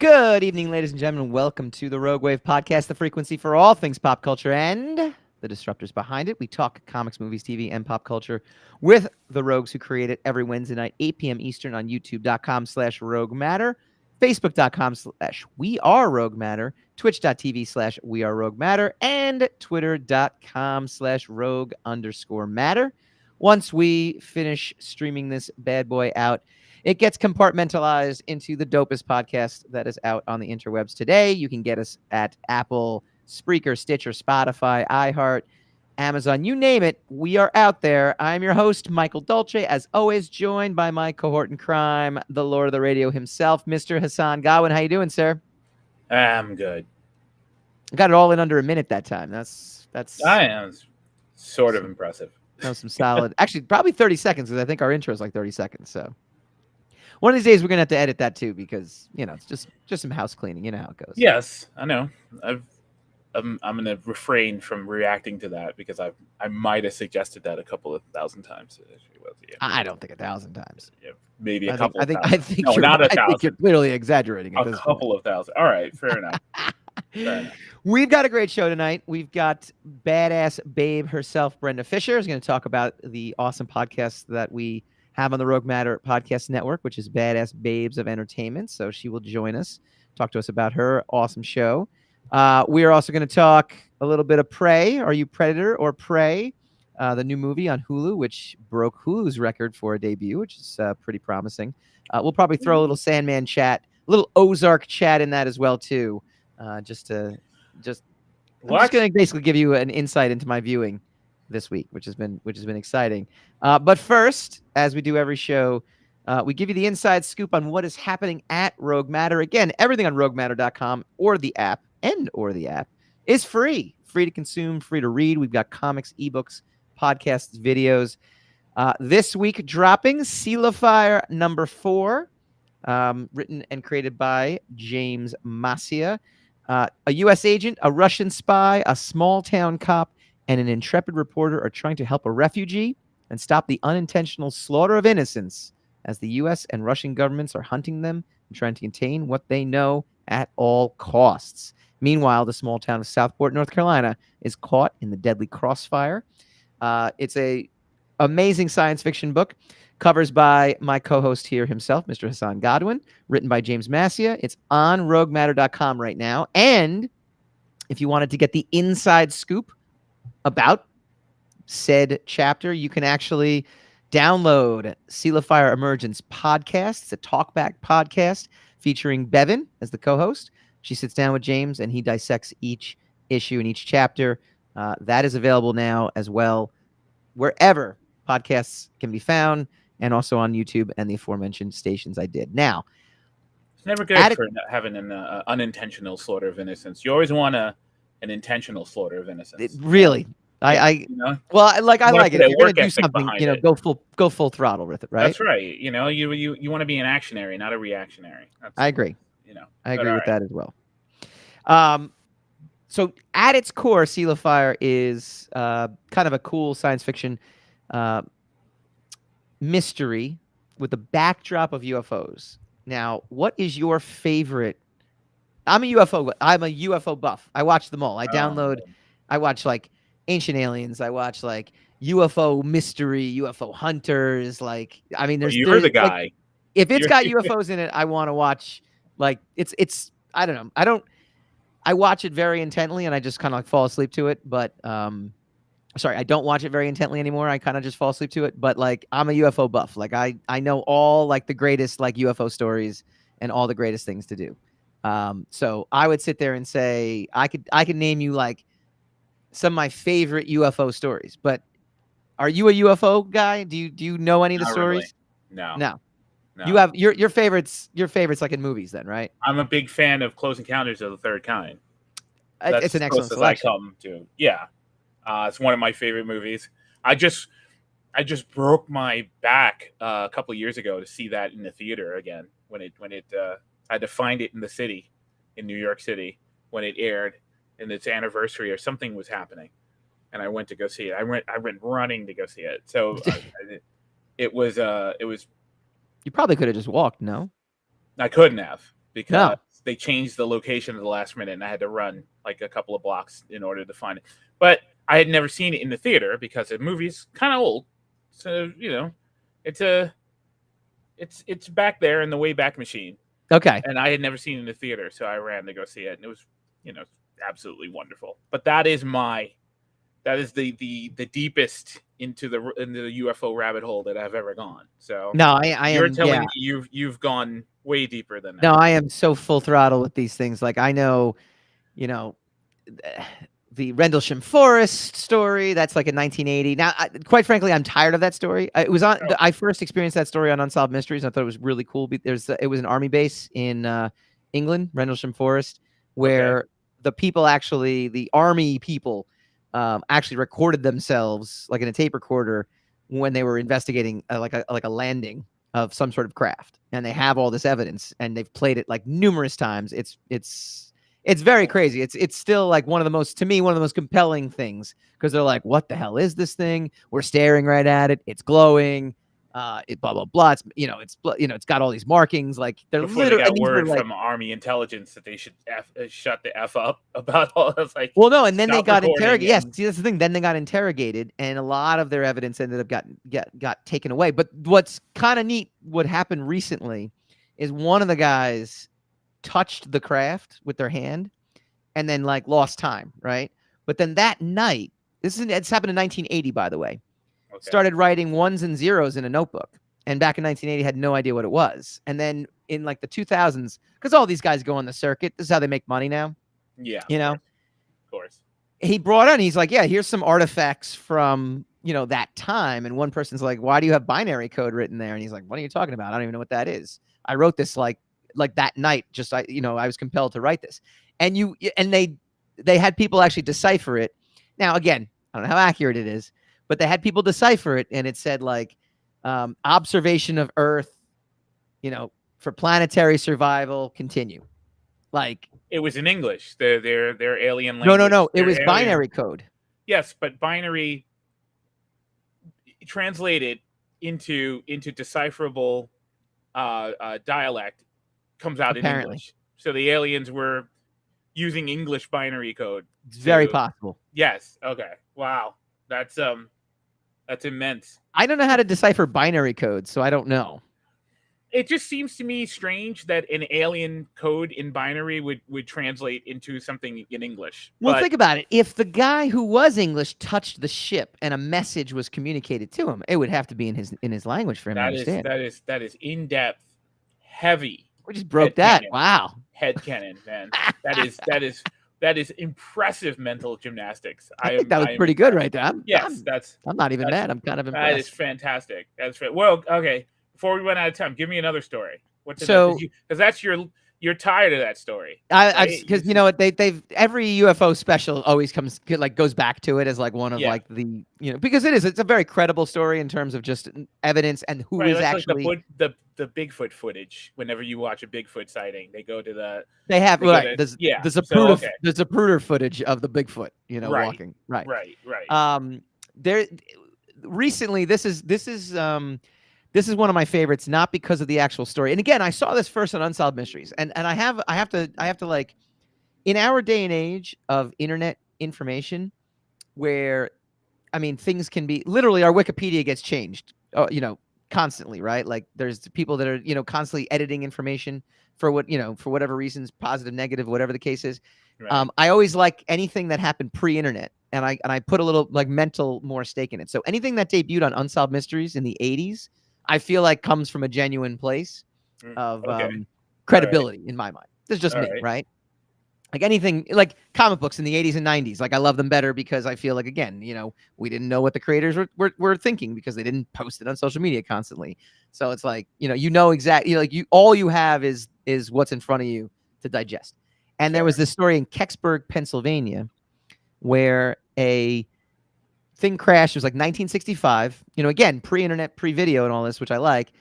Good evening, ladies and gentlemen. Welcome to the Rogue Wave podcast, the frequency for all things pop culture and the disruptors behind it. We talk comics, movies, TV, and pop culture with the rogues who create it every Wednesday night, 8 p.m. Eastern on youtube.com/Rogue Matter, facebook.com/We Are Rogue Matter, twitch.tv/We Are Rogue Matter, and twitter.com/Rogue_Matter. Once we finish streaming this bad boy out, it gets compartmentalized into the dopest podcast that is out on the interwebs today. You can get us at Apple, Spreaker, Stitcher, Spotify, iHeart, Amazon, you name it. We are out there. I'm your host, Michael Dolce, as always, joined by my cohort in crime, the Lord of the Radio himself, Mr. Hassan Godwin. How you doing, sir? I'm good. Got it all in under a minute that time. That's I am sort of impressive. That was some solid. Actually, probably 30 seconds because I think our intro is like 30 seconds. So one of these days we're gonna have to edit that too because it's just some house cleaning. You know how it goes. Yes, I know. I'm gonna refrain from reacting to that because I might have suggested that a couple of thousand times. I don't think 1,000 times. Yeah, maybe a couple. I think no, you're, not 1,000. I think you're clearly exaggerating. A couple of thousand. All right, fair enough. Fair enough. We've got a great show tonight. We've got badass babe herself, Brenda Fisher, is going to talk about the awesome podcast that we have on the Rogue Matter Podcast Network, which is Badass Babes of Entertainment. So she will join us, talk to us about her awesome show. We are also going to talk a little bit of Prey. Are you Predator or Prey? The new movie on Hulu, which broke Hulu's record for a debut, which is pretty promising. We'll probably throw a little Sandman chat, a little Ozark chat in that as well too. I'm just going to basically give you an insight into my viewing this week, which has been exciting. But first, as we do every show, we give you the inside scoop on what is happening at Rogue Matter. Again, everything on roguematter.com or the app is free to consume, free to read. We've got comics, ebooks, podcasts, videos. This week dropping Seila Fire #4, written and created by James Mascia. A U.S. agent, a Russian spy, a small-town cop, and an intrepid reporter are trying to help a refugee and stop the unintentional slaughter of innocents as the U.S. and Russian governments are hunting them and trying to contain what they know at all costs. Meanwhile, the small town of Southport, North Carolina, is caught in the deadly crossfire. It's a amazing science fiction book. Covers by my co-host here himself, Mr. Hassan Godwin, written by James Mascia. It's on roguematter.com right now. And if you wanted to get the inside scoop about said chapter, you can actually download Seila Fire Emergence podcast. It's a talkback podcast featuring Bevan as the co-host. She sits down with James and he dissects each issue and each chapter. That is available now as well, wherever podcasts can be found, and also on YouTube and the aforementioned stations I did. Now, it's never good for having an unintentional slaughter of innocence. You always want an intentional slaughter of innocence. Really, I well, I like it. If you're gonna do something, go full throttle with it, right? That's right. You want to be an actionary, not a reactionary. I agree. I agree with that as well. So at its core, Seila Fire is kind of a cool science fiction mystery with a backdrop of UFOs. Now, what is your favorite? I'm a UFO buff. I watch them all. I watch like Ancient Aliens. I watch like UFO mystery, UFO hunters. Like, I mean, you're the guy. Like, if it's got UFOs in it, I want to watch. Like, it's. I don't know. I watch it very intently, and I just kind of like fall asleep to it. But sorry, I don't watch it very intently anymore. I kind of just fall asleep to it. But like, I'm a UFO buff. Like, I know all like the greatest like UFO stories and all the greatest things to do. So I would sit there and say I could name you like some of my favorite UFO stories. But are you a UFO guy? Do you know any of the stories? Really. No. You have your favorites like in movies then, right? I'm a big fan of Close Encounters of the Third Kind. It's an excellent selection. I come to. Yeah. It's one of my favorite movies. I just broke my back a couple of years ago to see that in the theater again when it I had to find it in the city, in New York City, when it aired, and its anniversary or something was happening, and I went to go see it. I went running to go see it. So it was. You probably could have just walked. No, I couldn't have because they changed the location at the last minute, and I had to run like a couple of blocks in order to find it. But I had never seen it in the theater because the movie's kind of old, so it's back there in the Wayback Machine. Okay. And I had never seen it in the theater, so I ran to go see it, and it was absolutely wonderful. But that is the deepest into the UFO rabbit hole that I've ever gone. So No, I you're am. telling Yeah. me you've gone way deeper than that. No, I am so full throttle with these things. Like I know, the Rendlesham Forest story. That's like in 1980. Now, quite frankly, I'm tired of that story. It was on. I first experienced that story on Unsolved Mysteries. I thought it was really cool. It was an army base in England, Rendlesham Forest, where the army people, actually recorded themselves like in a tape recorder when they were investigating like a landing of some sort of craft, and they have all this evidence, and they've played it like numerous times. It's very crazy. It's still like one of the most compelling things, because they're like, what the hell is this thing? We're staring right at it. It's glowing. It blah blah blah. It's got all these markings. Like they're Before literally they got word from Army intelligence that they should shut the F up about all this. Like, well, no, and then they got interrogated. Yes, and see, that's the thing. Then they got interrogated, and a lot of their evidence ended up got taken away. But what's kind of neat, what happened recently, is one of the guys touched the craft with their hand and then like lost time, right? But then that night, it's happened in 1980, by the way, started writing ones and zeros in a notebook. And back in 1980, had no idea what it was. And then in like the 2000s, because all these guys go on the circuit, this is how they make money now. Yeah. Of course. He brought on, he's like, yeah, here's some artifacts from, that time. And one person's like, why do you have binary code written there? And he's like, what are you talking about? I don't even know what that is. I wrote this like that night, I was compelled to write this. And they had people actually decipher it. Now, again, I don't know how accurate it is, but they had people decipher it, and it said like observation of Earth, for planetary survival, continue. Like it was in English. Their alien language. No. It was binary code. Yes, but binary translated into decipherable dialect comes out in English. So the aliens were using English binary code. It's very possible. Yes. Okay. Wow. That's immense. I don't know how to decipher binary code, so I don't know. It just seems to me strange that an alien code in binary would translate into something in English. Well, think about it. If the guy who was English touched the ship and a message was communicated to him, it would have to be in his language for him to understand. That is in depth, heavy. We just broke that. Cannon. Wow. Headcanon, man. That is impressive mental gymnastics. I think that was pretty good right there. I'm not even mad. I'm kind of impressed. That is fantastic. Well, okay. Before we run out of time, give me another story. Because that's you're tired of that story. Because you know what, they've every UFO special always goes back to it as like one of like the because it's a very credible story in terms of just evidence and who is actually like the Bigfoot footage. Whenever you watch a Bigfoot sighting, they go to the there's Zapruder footage of the Bigfoot walking right. There recently this is one of my favorites, not because of the actual story. And again, I saw this first on Unsolved Mysteries. And I have to like, in our day and age of internet information, where, I mean, things can be literally, our Wikipedia gets changed, constantly, right? Like there's people that are, constantly editing information for whatever reasons, positive, negative, whatever the case is. Right. I always like anything that happened pre-internet. And I put a little like mental more stake in it. So anything that debuted on Unsolved Mysteries in the 80s, I feel like comes from a genuine place of credibility in my mind. This is just me, right? Like anything, like comic books in the 80s and 90s, like I love them better because I feel like, again, we didn't know what the creators were thinking because they didn't post it on social media constantly. So it's like, exactly, like all you have is what's in front of you to digest. And there was this story in Kecksburg, Pennsylvania, where a thing crashed. It was like 1965, again, pre-internet, pre-video and all this, which I like.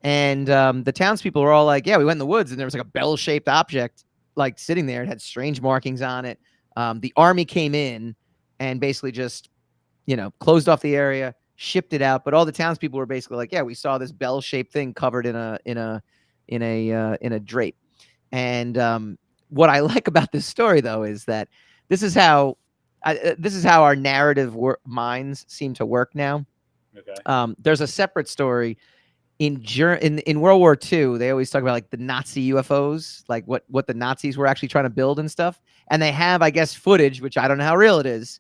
And the townspeople were all like, yeah, we went in the woods and there was like a bell-shaped object like sitting there. It had strange markings on it. The army came in and basically just, closed off the area, shipped it out. But all the townspeople were basically like, yeah, we saw this bell-shaped thing covered in a drape. And what I like about this story, though, is that this is how our narrative minds seem to work now. Okay. There's a separate story in World War II. They always talk about like the Nazi UFOs, like what the Nazis were actually trying to build and stuff. And they have, I guess, footage, which I don't know how real it is,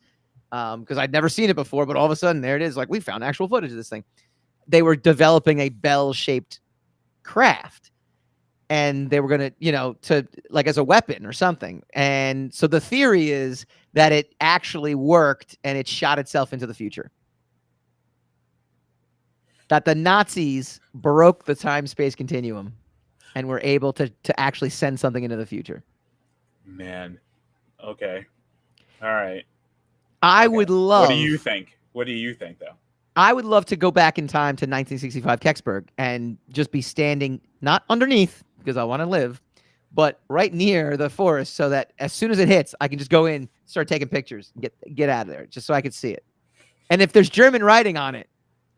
because I'd never seen it before. But all of a sudden, there it is. Like, we found actual footage of this thing. They were developing a bell-shaped craft, and they were going to, to like as a weapon or something. And so the theory is that it actually worked and it shot itself into the future. That the Nazis broke the time-space continuum and were able to actually send something into the future. Man. Okay. All right. I would love... What do you think? What do you think, though? I would love to go back in time to 1965 Kecksburg and just be standing, not underneath, because I want to live, but right near the forest, so that as soon as it hits, I can just go in, start taking pictures, and get out of there, just so I could see it. And if there's German writing on it,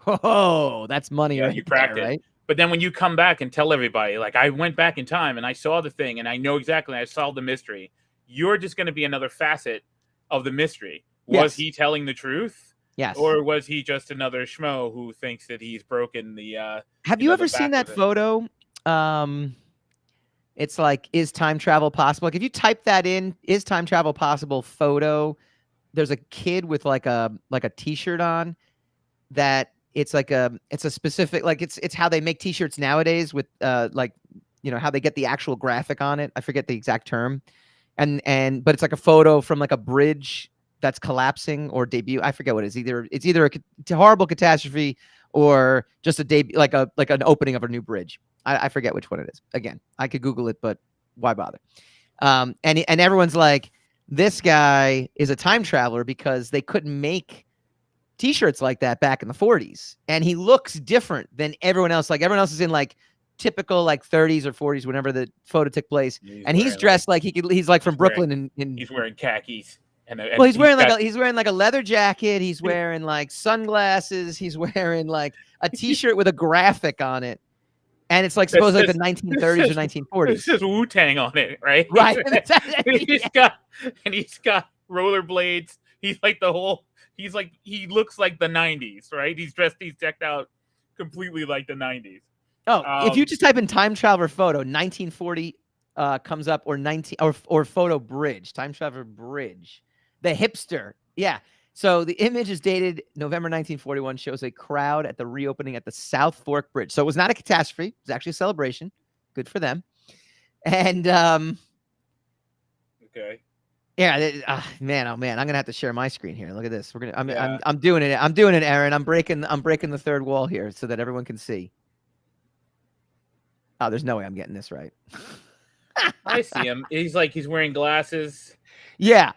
oh, that's money right there, right? But then when you come back and tell everybody, like, I went back in time and I saw the thing and I know exactly, I solved the mystery, you're just going to be another facet of the mystery. Was he telling the truth? Yes. Or was he just another schmo who thinks that he's broken the... Have you ever seen that photo? It's like, is time travel possible? Like, if you type that in, is time travel possible photo, there's a kid with like a t-shirt on that it's a specific, like it's how they make t-shirts nowadays with like, how they get the actual graphic on it. I forget the exact term. But it's like a photo from like a bridge that's collapsing or debut. I forget what it is. It's either a horrible catastrophe or just a debut, like an opening of a new bridge. I forget which one it is. Again, I could Google it, but why bother? And everyone's like, this guy is a time traveler because they couldn't make t-shirts like that back in the 40s, and he looks different than everyone else. Like, everyone else is in like typical like 30s or 40s, whenever the photo took place, and he's dressed like he's like from Brooklyn, and he's wearing khakis. Well, he's wearing like a leather jacket. He's wearing like sunglasses. He's wearing like a t-shirt with a graphic on it. And it's like supposed like the 1930s or 1940s. It says Wu-Tang on it, right? Right. He's got rollerblades. He's like he looks like the 90s, right? He's decked out completely like the 90s. Oh, if you just type in time traveler photo, 1940 comes up, or photo bridge, time traveler bridge. The hipster. Yeah. So the image is dated November 1941, shows a crowd at the reopening at the South Fork Bridge. So it was not a catastrophe. It was actually a celebration. Good for them. And okay. Yeah, man, oh man, I'm gonna have to share my screen here. Look at this. I'm doing it. I'm doing it, Aaron. I'm breaking the third wall here so that everyone can see. Oh, there's no way I'm getting this right. I see him. He's wearing glasses. Yeah.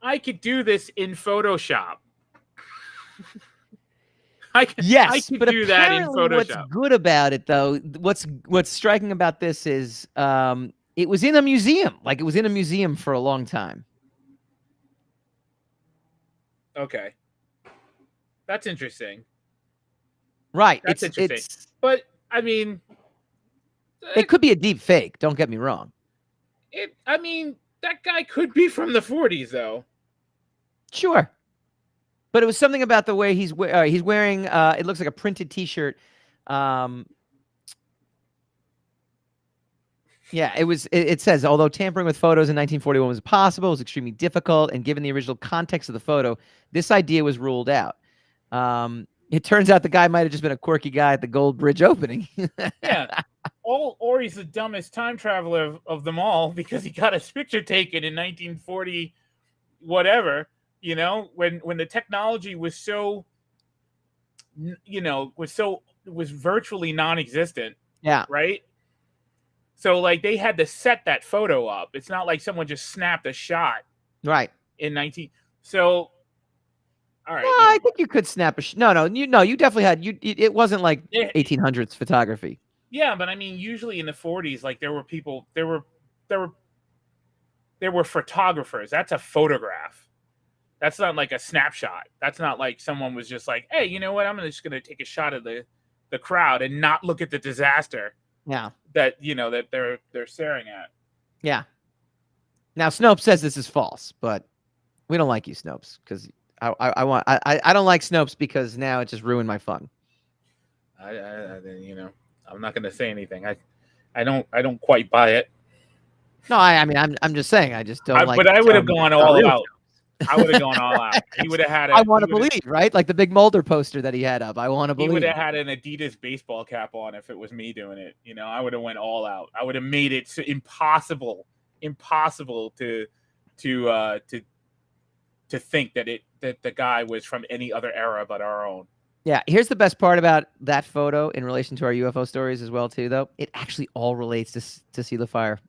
I could do this in Photoshop. I could do that in Photoshop. What's good about it, though, what's striking about this is it was in a museum. Like, it was in a museum for a long time. Okay. That's interesting. Right. That's interesting. But, I mean... It could be a deep fake. Don't get me wrong. That guy could be from the 40s, though. Sure. But it was something about the way he's wearing, it looks like a printed t-shirt. Yeah, it says, although tampering with photos in 1941 was possible, it was extremely difficult, and given the original context of the photo, this idea was ruled out. It turns out the guy might have just been a quirky guy at the Gold Bridge opening. Yeah. Or he's the dumbest time traveler of them all, because he got his picture taken in 1940, whatever, when the technology was so, was virtually non-existent. Yeah. Right. So like they had to set that photo up. It's not like someone just snapped a shot. Right. In 19. So. All right. No, I think you could snap a No, you definitely had it wasn't like 1800s photography. Yeah, but I mean, usually in the 40s, like there were photographers. That's a photograph. That's not like a snapshot. That's not like someone was just like, hey, you know what? I'm just going to take a shot of the crowd and not look at the disaster. Yeah. that that they're staring at. Yeah. Now Snopes says this is false, but we don't like you, Snopes, because I don't like Snopes because now it just ruined my fun. I'm not going to say anything. I don't quite buy it. No, I mean I'm just saying I just don't like. But I would have it's gone not all real out. I would have gone all out. He would have had. I want to believe, right? Like the big Mulder poster that he had up. I want to believe. He would have had an Adidas baseball cap on if it was me doing it. I would have went all out. I would have made it impossible to think that the guy was from any other era but our own. Yeah, here's the best part about that photo in relation to our UFO stories as well, too, though. It actually all relates to Seila Fire,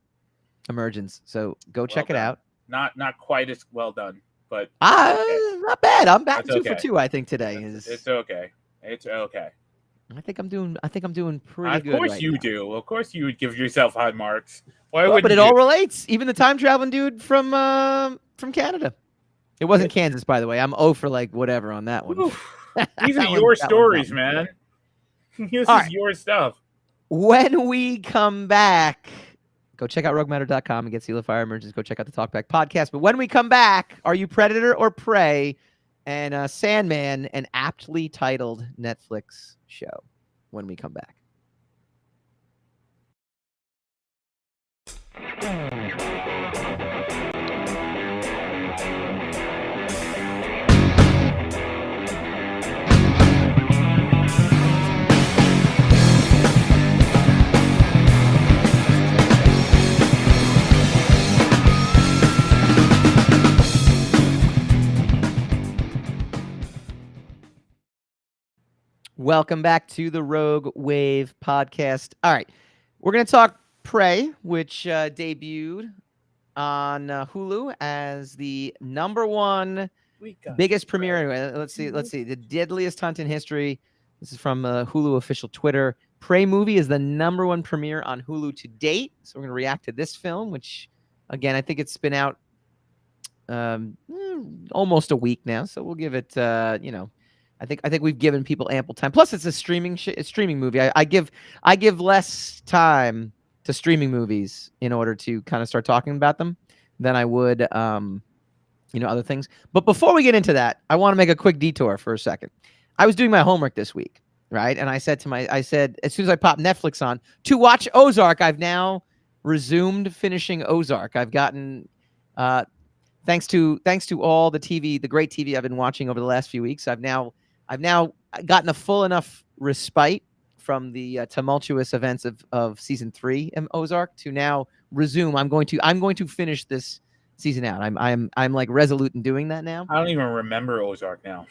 Emergence. So go check it out. Not quite as well done, but not bad. I'm back 2 for 2, I think, today. It's okay. It's okay. I think I'm doing pretty good. Of course right you now. do. Of course you would give yourself high marks. Why Well, would? But it all relates. Even the time traveling dude from Canada. It wasn't Kansas, by the way. I'm 0 for like whatever on that one. These are your stories, man. This is your stuff. When we come back, go check out roguematter.com and get Seila Fire Emergence. Go check out the Talkback podcast. But when we come back, are you predator or prey? And Sandman, an aptly titled Netflix show. When we come back. Welcome back to the Rogue Wav podcast. All right, we're going to talk Prey, which debuted on Hulu as the #1 biggest premiere. Anyway, let's see. The deadliest hunt in history. This is from Hulu official Twitter. Prey movie is the #1 premiere on Hulu to date. So we're going to react to this film, which, again, I think it's been out almost a week now. So we'll give it, I think we've given people ample time. Plus, it's a streaming movie. I give less time to streaming movies in order to kind of start talking about them than I would, other things. But before we get into that, I want to make a quick detour for a second. I was doing my homework this week, right? And I said as soon as I popped Netflix on to watch Ozark, I've now resumed finishing Ozark. I've gotten, thanks to all the great TV I've been watching over the last few weeks, I've now gotten a full enough respite from the tumultuous events of season 3 in Ozark to now resume. I'm going to finish this season out. I'm like resolute in doing that now. I don't even remember Ozark now.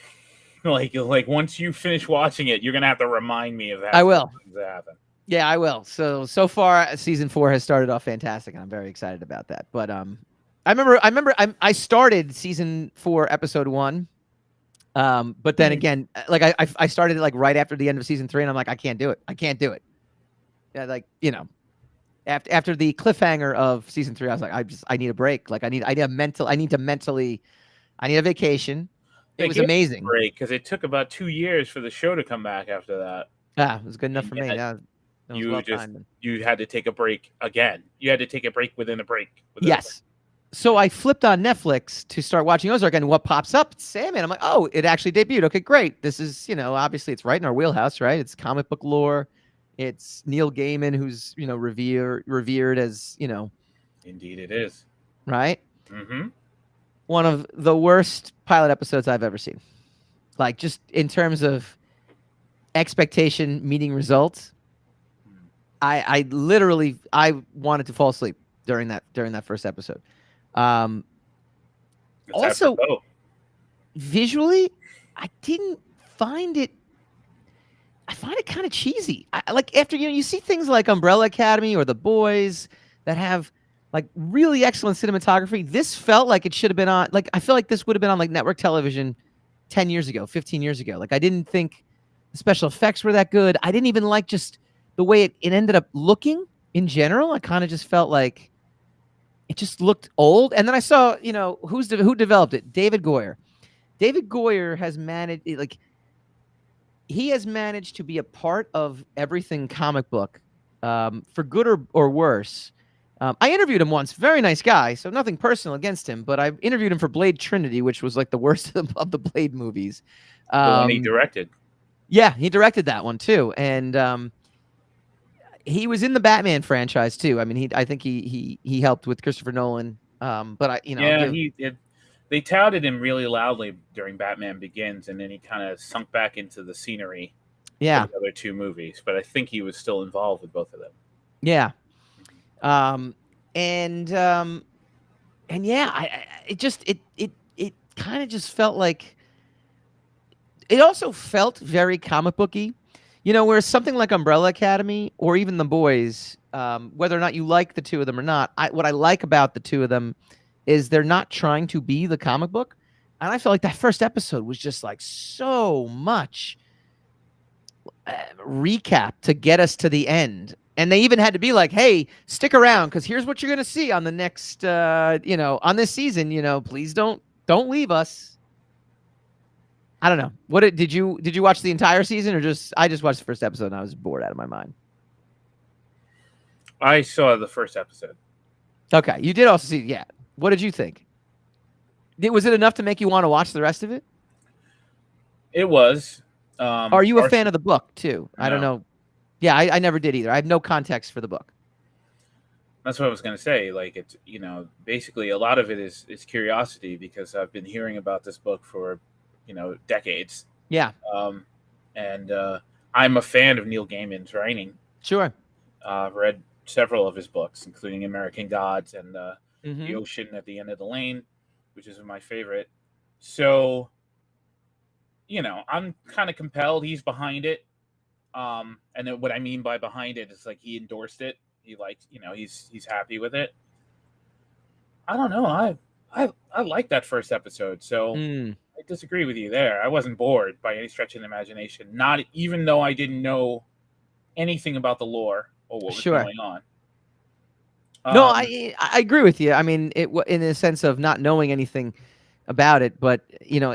like once you finish watching it, you're gonna have to remind me of that. I will. That happened. Yeah, I will. So far, season 4 has started off fantastic, and I'm very excited about that. But I started season 4, episode 1. But then again, like I started it like right after the end of season 3, and I'm like, I can't do it. Yeah, after the cliffhanger of season 3, I was like, I need a break. Like I need a vacation. It was amazing. Break because it took about 2 years for the show to come back after that. Yeah, it was good enough for me. Yeah, you had to take a break again. You had to take a break within a break. Yes. So I flipped on Netflix to start watching Ozark, and what pops up? It's Sandman. I'm like, oh, it actually debuted. Okay, great. This is, obviously it's right in our wheelhouse, right? It's comic book lore. It's Neil Gaiman, who's, revered as, Indeed it is. Right? Mm-hmm. One of the worst pilot episodes I've ever seen. Like, just in terms of expectation meeting results, I literally wanted to fall asleep during that first episode. Also, visually, I didn't find it. I find it kind of cheesy. Like after you see things like Umbrella Academy or The Boys that have like really excellent cinematography. This felt like it should have been on. Like I feel like this would have been on like network television 10 years ago, 15 years ago. Like I didn't think the special effects were that good. I didn't even like just the way it ended up looking in general. I kind of just felt like it just looked old. And then I saw, who developed it? David Goyer. David Goyer has managed to be a part of everything comic book for good or worse. I interviewed him once. Very nice guy, so nothing personal against him. But I interviewed him for Blade Trinity, which was like the worst of the Blade movies. The one he directed. Yeah, he directed that one too, and he was in the Batman franchise too. I mean, I think he helped with Christopher Nolan. But they touted him really loudly during Batman Begins, and then he kind of sunk back into the scenery. Yeah, for the other two movies, but I think he was still involved with both of them. Yeah, and yeah, it kind of just felt like. It also felt very comic booky, where something like Umbrella Academy or even The Boys, whether or not you like the two of them or not, what I like about the two of them is they're not trying to be the comic book. And I felt like that first episode was just like so much recap to get us to the end. And they even had to be like, hey, stick around because here's what you're going to see on the next, on this season, please don't leave us. I don't know. Did you watch the entire season or I just watched the first episode and I was bored out of my mind. I saw the first episode. Okay. You did also see, yeah. What did you think? Was it enough to make you want to watch the rest of it? It was. Are you a fan of the book too? No. I don't know. Yeah, I never did either. I have no context for the book. That's what I was going to say. Like, it's, basically a lot of it is curiosity because I've been hearing about this book for, decades. Yeah. And I'm a fan of Neil Gaiman's writing. Sure. I've read several of his books, including American Gods and Mm-hmm. The Ocean at the End of the Lane, which is my favorite. So, I'm kind of compelled. He's behind it. And then what I mean by behind it is like he endorsed it. He likes, he's happy with it. I don't know. I like that first episode. So I disagree with you there. I wasn't bored by any stretch of the imagination. Not even though I didn't know anything about the lore or what was going on. No, I agree with you. I mean, in the sense of not knowing anything about it, but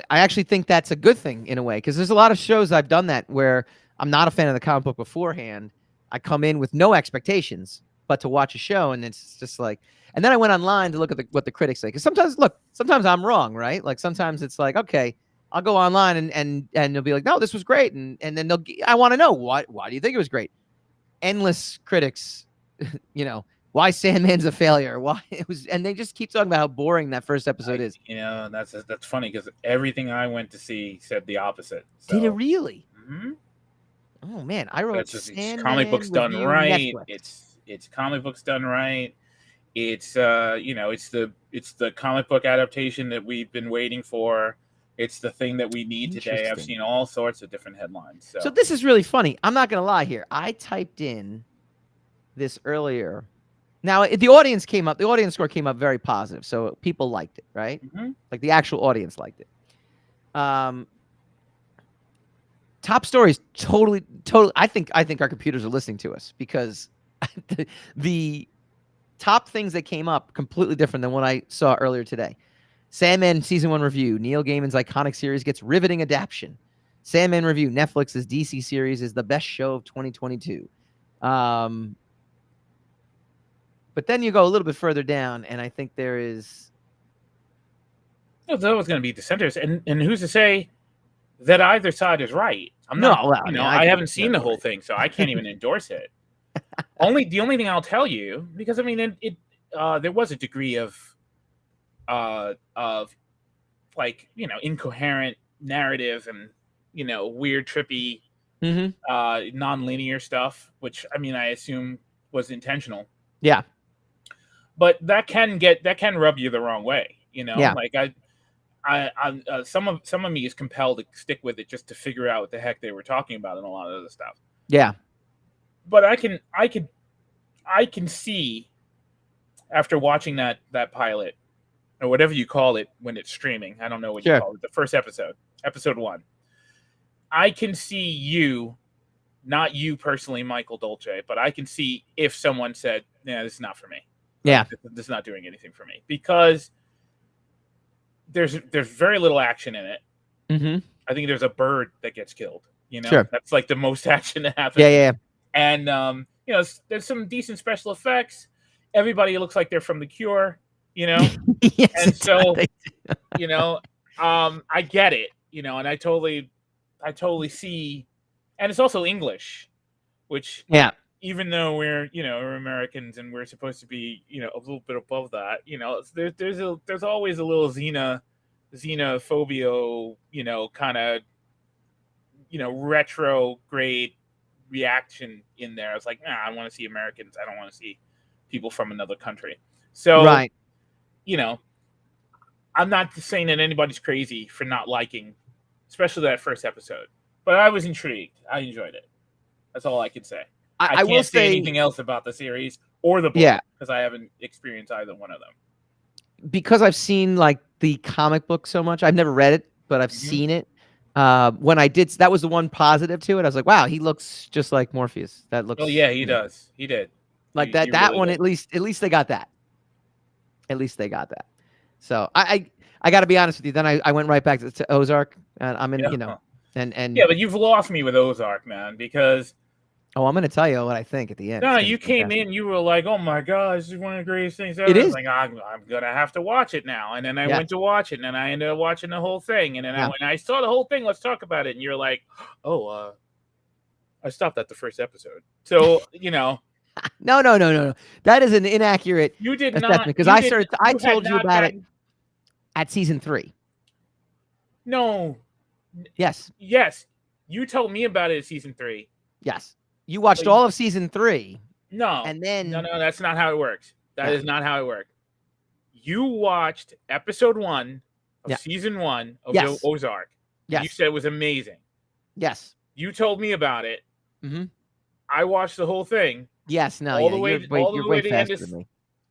I actually think that's a good thing in a way because there's a lot of shows I've done that where I'm not a fan of the comic book beforehand. I come in with no expectations, but to watch a show, and it's just like, and then I went online to look at what the critics say. Because sometimes I'm wrong, right? Like sometimes it's like, okay, I'll go online and they'll be like, no, this was great, and then I want to know why do you think it was great? Endless critics, why Sandman's a failure? Why it was, and they just keep talking about how boring that first episode is. That's funny because everything I went to see said the opposite. So. Did it really? Mm-hmm. Oh man, I wrote Sandman comic books done right. Netflix. It's comic books done right. It's it's the comic book adaptation that we've been waiting for. It's the thing that we need today. I've seen all sorts of different headlines. So this is really funny. I'm not gonna lie here. I typed in this earlier. Now the audience score came up very positive, so people liked it, right? Mm-hmm. Like the actual audience liked it. Top stories, totally. I think our computers are listening to us because the top things that came up completely different than what I saw earlier today. Sandman season 1 review. Neil Gaiman's iconic series gets riveting adaptation. Sandman review. Netflix's DC series is the best show of 2022. But then you go a little bit further down, and I think there is. Well, that was going to be dissenters, and who's to say that either side is right? I haven't seen the whole thing, so I can't even endorse it. The only thing I'll tell you, because I mean, there was a degree of like incoherent narrative and weird, trippy, non-linear stuff, which I mean I assume was intentional. Yeah. But that can rub you the wrong way, Like some of me is compelled to stick with it just to figure out what the heck they were talking about and a lot of other stuff. Yeah. But I can see after watching that pilot or whatever you call it when it's streaming. I don't know what you call it. The first episode 1. I can see you, not you personally, Michael Dolce, but I can see if someone said, "Yeah, this is not for me." Yeah, this is not doing anything for me because there's very little action in it. Mm-hmm. I think there's a bird that gets killed. Sure. That's like the most action that happens. Yeah. And you know, there's some decent special effects. Everybody looks like they're from The Cure, you know, Yes, and it so does. you know, I get it, you know, and I totally see, and it's also English, which Yeah. even though we're Americans and we're supposed to be, a little bit above that, there's always a little xenophobia, kind of, retrograde reaction in there. It's like, nah, I want to see Americans. I don't want to see people from another country. So, Right. I'm not saying that anybody's crazy for not liking, especially that first episode. But I was intrigued. I enjoyed it. That's all I can say. I will can't say say anything else about the series or the book Yeah. because I haven't experienced either one of them. because I've seen like the comic book so much. I've never read it, but I've seen it. When I did, that was the one positive to it. I was like, wow, he looks just like Morpheus. That looks. Oh yeah, he does. He did. Like He that really one did. at least they got that. At least they got that. So I got to be honest with you. Then I went right back to Ozark, and I'm in, Yeah. and Yeah, but you've lost me with Ozark, man, because oh, I'm going to tell you what I think at the end. no, It's gonna you be came fantastic. in, you were like, "Oh my god, this is one of the greatest things ever." It I was is. like, I'm gonna have to watch it now, and then I Yes. went to watch it, and then I ended up watching the whole thing, and then Yeah. when I saw the whole thing, let's talk about it, and you're like, "Oh, I stopped at the first episode." So No. That is an inaccurate you did assessment not because you I did- started. you I had told you not about it gotten- at season 3. No, Yes. yes, you told me about it at season 3. Yes. You watched So all of season 3, No, and then no, that's not how it works. That Yeah. is not how it worked. You watched episode 1 of Yeah. season 1 of Yes. the Ozark. You Yes. said it was amazing. Yes. You told me about it. Mhm. I watched the whole thing Yes. No. all Yeah. the way, You're way to the end faster of, than me.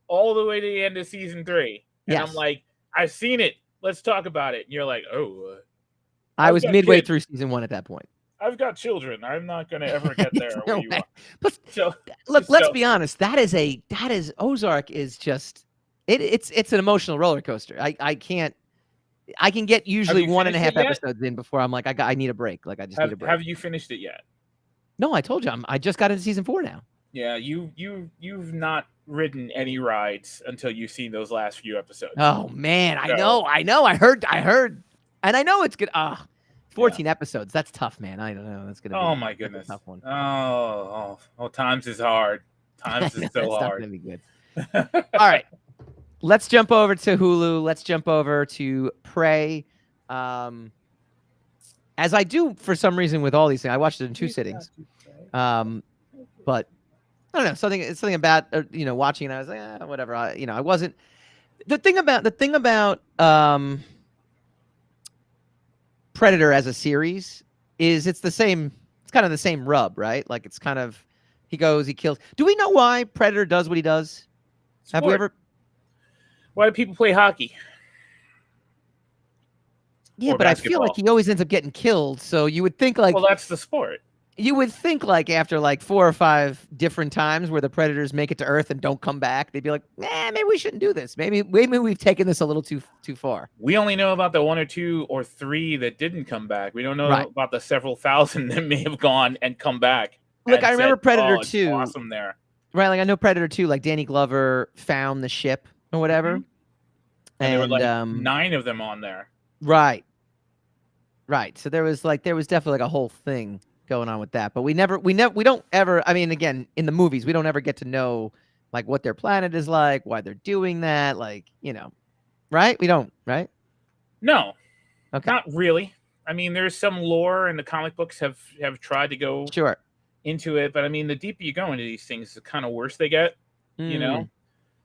all the way to the end of season 3, and Yes. I'm like, I've seen it. Let's talk about it. And you're like, oh, I I've was got midway kids. through season 1 at that point. I've got children. I'm not going to ever get there No where you way. are. But So look, let's so- be honest. That is Ozark is just it's an emotional roller coaster. I can get usually you 1.5 finished it yet? episodes in before I'm like I need a break. Like I just need a break. Have you finished it yet? No, I told you I just got into season 4 now. Yeah, you've not ridden any rides until you've seen those last few episodes. Oh man, I So- know. I heard, and I know it's good. 14 episodes. That's tough, man. I don't know. That's gonna be. Oh my that's a goodness. tough one. Oh, times is hard. Times is That's so not hard. gonna be good. All right, let's jump over to Hulu. Let's jump over to Prey. As I do for some reason with all these things, I watched it in 2 sittings. But I don't know, something about watching it. I was like, whatever. I wasn't. The thing about Predator as a series is it's kind of the same rub, right? Like it's kind of he goes, he kills. Do we know why Predator does what he does? Have we Sport. ever? Why do people play hockey? Yeah, Or but I feel like basketball. he always ends up getting killed. So you would think like Well, that's the sport. after like 4 or 5 different times where the Predators make it to Earth and don't come back, they'd be like, nah, maybe we shouldn't do this. Maybe we've taken this a little too far. We only know about the 1 or 2 or 3 that didn't come back. We don't know Right. about the several thousand that may have gone and come back. Look, and I remember said, Predator "Oh, it's 2. awesome there." Right, like I know Predator 2, like Danny Glover found the ship or whatever. Mhm. And there were like 9 of them on there. Right. So there was definitely like a whole thing going on with that. But we don't ever, I mean, again, in the movies, we don't ever get to know like what their planet is like, why they're doing that, like, right? We don't, right? No, Okay. not really. I mean, there's some lore, and the comic books have tried to go Sure. into it, but I mean, the deeper you go into these things, the kind of worse they get, you Mm, know,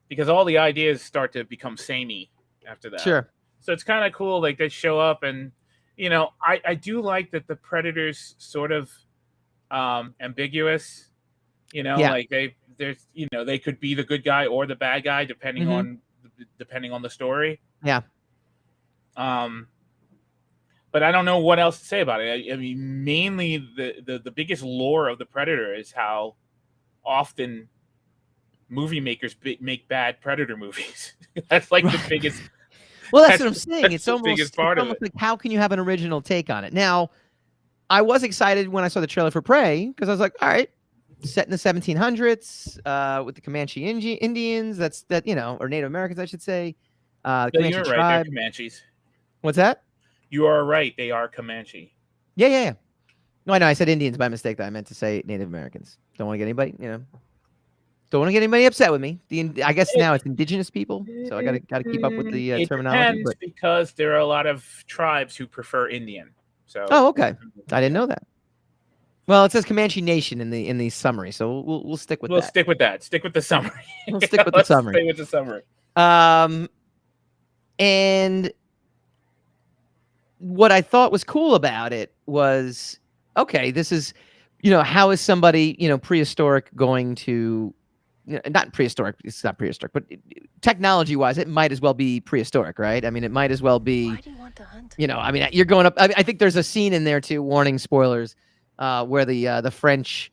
because all the ideas start to become samey after that. Sure. So it's kind of cool, like they show up, and I do like that the Predators sort of ambiguous. Yeah. Like they could be the good guy or the bad guy depending Mhm. on the story. Yeah. But I don't know what else to say about it. I mean, mainly the biggest lore of the Predator is how often movie makers make bad Predator movies. That's like the biggest. Well, that's what I'm saying. It's the almost, biggest part of almost it. like how can you have an original take on it? Now, I was excited when I saw the trailer for Prey because I was like, all right, set in the 1700s with the Comanche Indians. Or Native Americans, I should say. The No, Comanche you're right. They're tribe. Comanches. What's that? You are right. They are Comanche. Yeah. No, I know. I said Indians by mistake. I meant to say Native Americans. Don't want to get anybody, don't want to get anybody upset with me. I guess now it's indigenous people, so I gotta keep up with the It terminology. depends because there are a lot of tribes who prefer Indian. So. Oh, okay. I didn't know that. Well, it says Comanche Nation in the summary, so we'll stick with that. We'll stick with that. Stick with the summary. We'll stick with the summary. Stay with the summary. And what I thought was cool about it was, okay, this is, how is somebody, prehistoric going to, not prehistoric, it's not prehistoric, but technology-wise, it might as well be prehistoric, right? I mean, it might as well be, Why do you want to hunt? You're going up, I think there's a scene in there too, warning spoilers, where the French,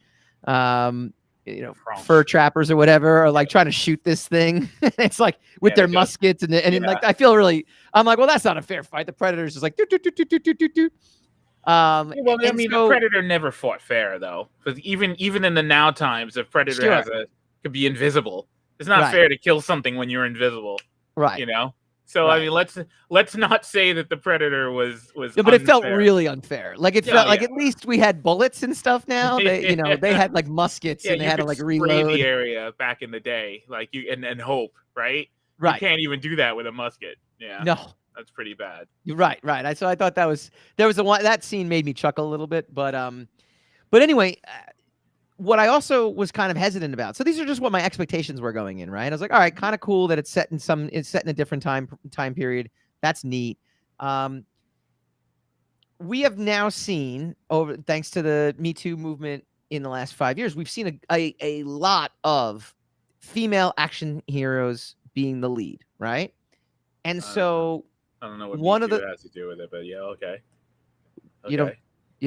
fur trappers or whatever are like trying to shoot this thing. It's like with their muskets I feel really, I'm like, well, that's not a fair fight. The Predator's just like, do. The Predator never fought fair though, because even in the now times, the Predator could be invisible. It's not fair to kill something when you're invisible, right? So I mean, let's not say that the Predator was. Yeah, but it felt really unfair. Like it felt like at least we had bullets and stuff. Now they had like muskets and they had to like reload the area back in the day, like you and hope, right? You can't even do that with a musket. Yeah, no, that's pretty bad. You're right. So I thought that scene made me chuckle a little bit, but anyway. What I also was kind of hesitant about. So these are just what my expectations were going in, right? I was like, all right, kind of cool that it's set in a different time period. That's neat. We have now seen thanks to the Me Too movement in the last 5 years, we've seen a lot of female action heroes being the lead, right? And so I don't know what Me Too has to do with it, but yeah, okay. You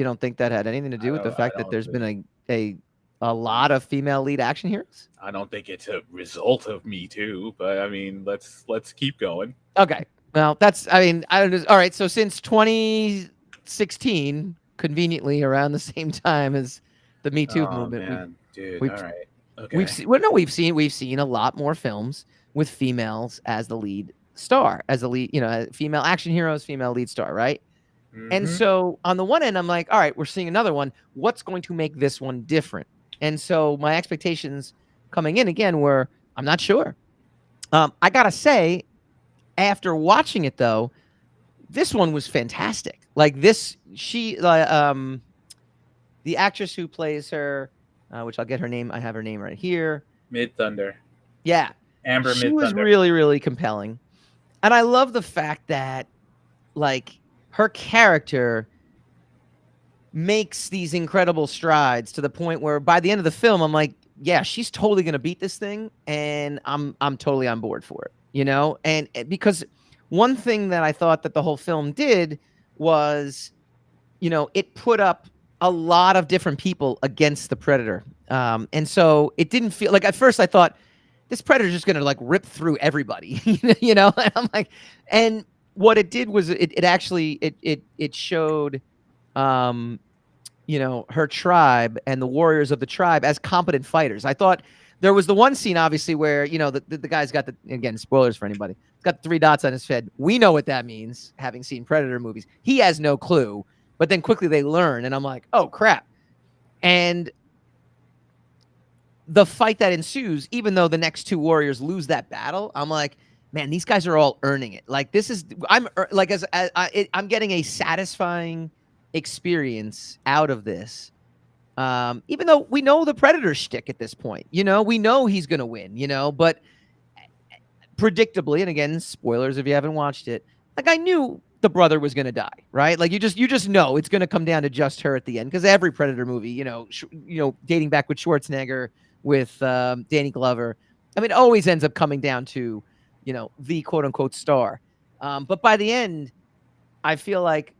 don't think that had anything to do with the fact that there's been a lot of female lead action heroes? I don't think it's a result of Me Too, but I mean, let's keep going. Okay. Well, I don't know. All right. So since 2016, conveniently around the same time as the Me Too movement, all right. Okay. We've seen a lot more films with females as the lead star, as the lead, female action heroes, female lead star, right? Mm-hmm. And so on the one end, I'm like, all right, we're seeing another one. What's going to make this one different? And so my expectations coming in again were, I'm not sure. I gotta say, after watching it though, this one was fantastic. Like this, the actress who plays her, which I'll get her name. I have her name right here. Mid Thunder. Yeah, Amber. She was really, really compelling, and I love the fact that, like, her character makes these incredible strides to the point where by the end of the film, I'm like, yeah, she's totally going to beat this thing. And I'm totally on board for it, and because one thing that I thought that the whole film did was, it put up a lot of different people against the Predator. And so it didn't feel like, at first I thought this Predator's just going to like rip through everybody, and I'm like, and what it did was it actually showed, her tribe and the warriors of the tribe as competent fighters. I thought there was the one scene, obviously, where, the guy's got again, spoilers for anybody, got 3 dots on his head. We know what that means, having seen Predator movies. He has no clue, but then quickly they learn, and I'm like, oh, crap. And the fight that ensues, even though the next 2 warriors lose that battle, I'm like, man, these guys are all earning it. Like, I'm getting a satisfying experience out of this. Even though we know the Predator shtick at this point, we know he's going to win, but predictably, and again, spoilers if you haven't watched it, like, I knew the brother was going to die, right? Like, you just know it's going to come down to just her at the end, because every Predator movie, dating back with Schwarzenegger, with Danny Glover, I mean, it always ends up coming down to, the quote unquote star. But by the end, I feel like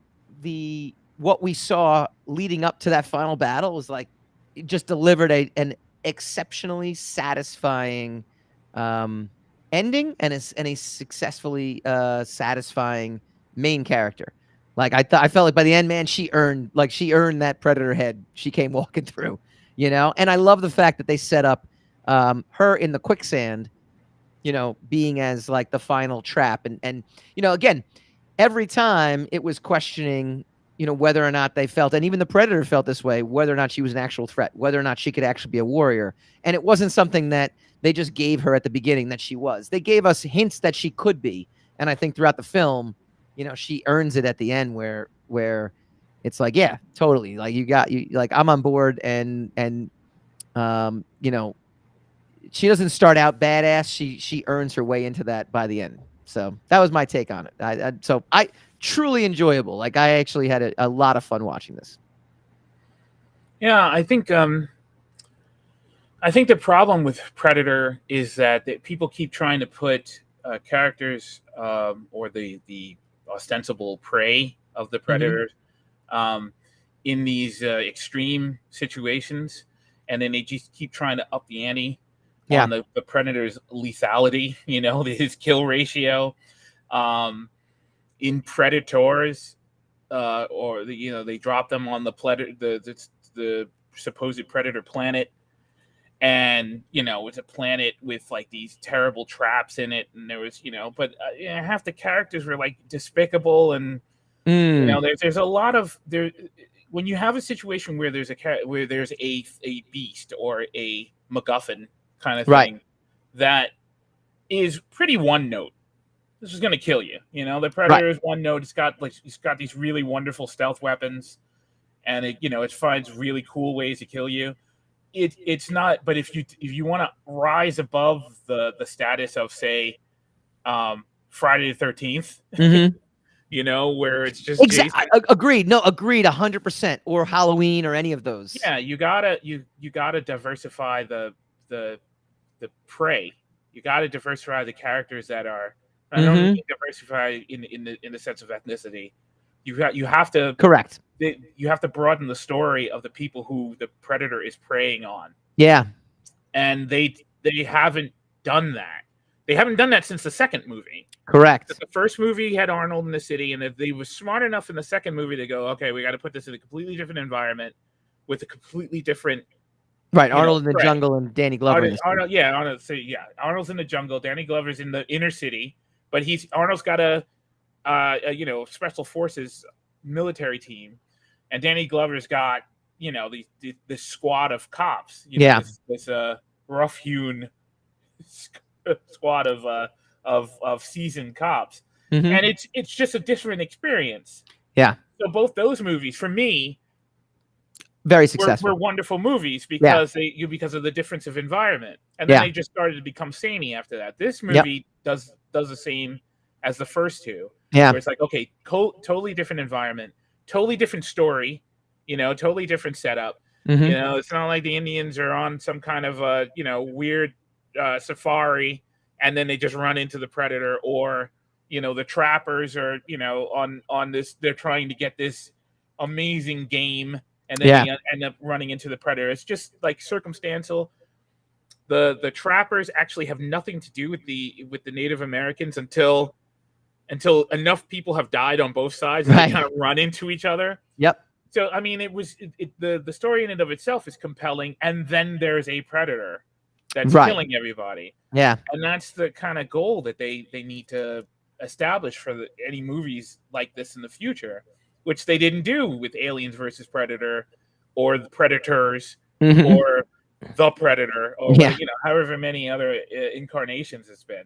what we saw leading up to that final battle was like, it just delivered an exceptionally satisfying ending and a successfully satisfying main character. Like, I felt like by the end, man, she earned that Predator head she came walking through. And I love the fact that they set up her in the quicksand, being as like the final trap. And again, every time it was questioning, whether or not they felt, and even the Predator felt this way, whether or not she was an actual threat, whether or not she could actually be a warrior. And it wasn't something that they just gave her at the beginning that she was. They gave us hints that she could be. And I think throughout the film, she earns it at the end where it's like, yeah, totally. Like like I'm on board and she doesn't start out badass. She earns her way into that by the end. So that was my take on it. So I truly enjoyable. Like I actually had a lot of fun watching this. Yeah, I think the problem with Predator is that people keep trying to put characters or the ostensible prey of the Predators in these extreme situations, and then they just keep trying to up the ante on the Predator's lethality, his kill ratio. In Predators, or they drop them on the supposed Predator planet, and it's a planet with like these terrible traps in it, and there was but half the characters were like despicable, and there's a lot of there. When you have a situation where there's a beast or a MacGuffin kind of thing that is pretty one note, this is going to kill you. The Predator is one note. It's got these really wonderful stealth weapons, and it finds really cool ways to kill you. It's not, but if you want to rise above the status of, say, Friday the 13th, where it's just agreed 100%, or Halloween or any of those. Yeah, you gotta diversify the prey. You gotta diversify the characters that are. I don't mean diversify in the sense of ethnicity. You have to correct. You have to broaden the story of the people who the Predator is preying on. Yeah, and they haven't done that. They haven't done that since the second movie. Correct. The first movie had Arnold in the city, and they were smart enough in the second movie to go, okay, we got to put this in a completely different environment with a completely different. Right, Arnold in the jungle and Danny Glover. Arnold's in the jungle. Danny Glover's in the inner city, but Arnold's got a special forces military team, and Danny Glover's got this squad of cops. This rough-hewn squad of seasoned cops, and it's just a different experience. Yeah. So both those movies, for me, very successful. Were wonderful movies because because of the difference of environment, and then they just started to become samey after that. This movie does the same as the first two. Yeah. Where it's like, okay, totally different environment, totally different story, totally different setup. It's not like the Indians are on some kind of weird safari, and then they just run into the Predator, or the trappers are on this, they're trying to get this amazing game, and then they end up running into the Predator. It's just like circumstantial. The trappers actually have nothing to do with the Native Americans until enough people have died on both sides, and they kind of run into each other. Yep. So I mean, the story in and of itself is compelling, and then there's a Predator that's killing everybody. Yeah. And that's the kind of goal that they need to establish for any movies like this in the future, which they didn't do with Aliens versus Predator, or the Predators, or the Predator, or however many other incarnations it's been.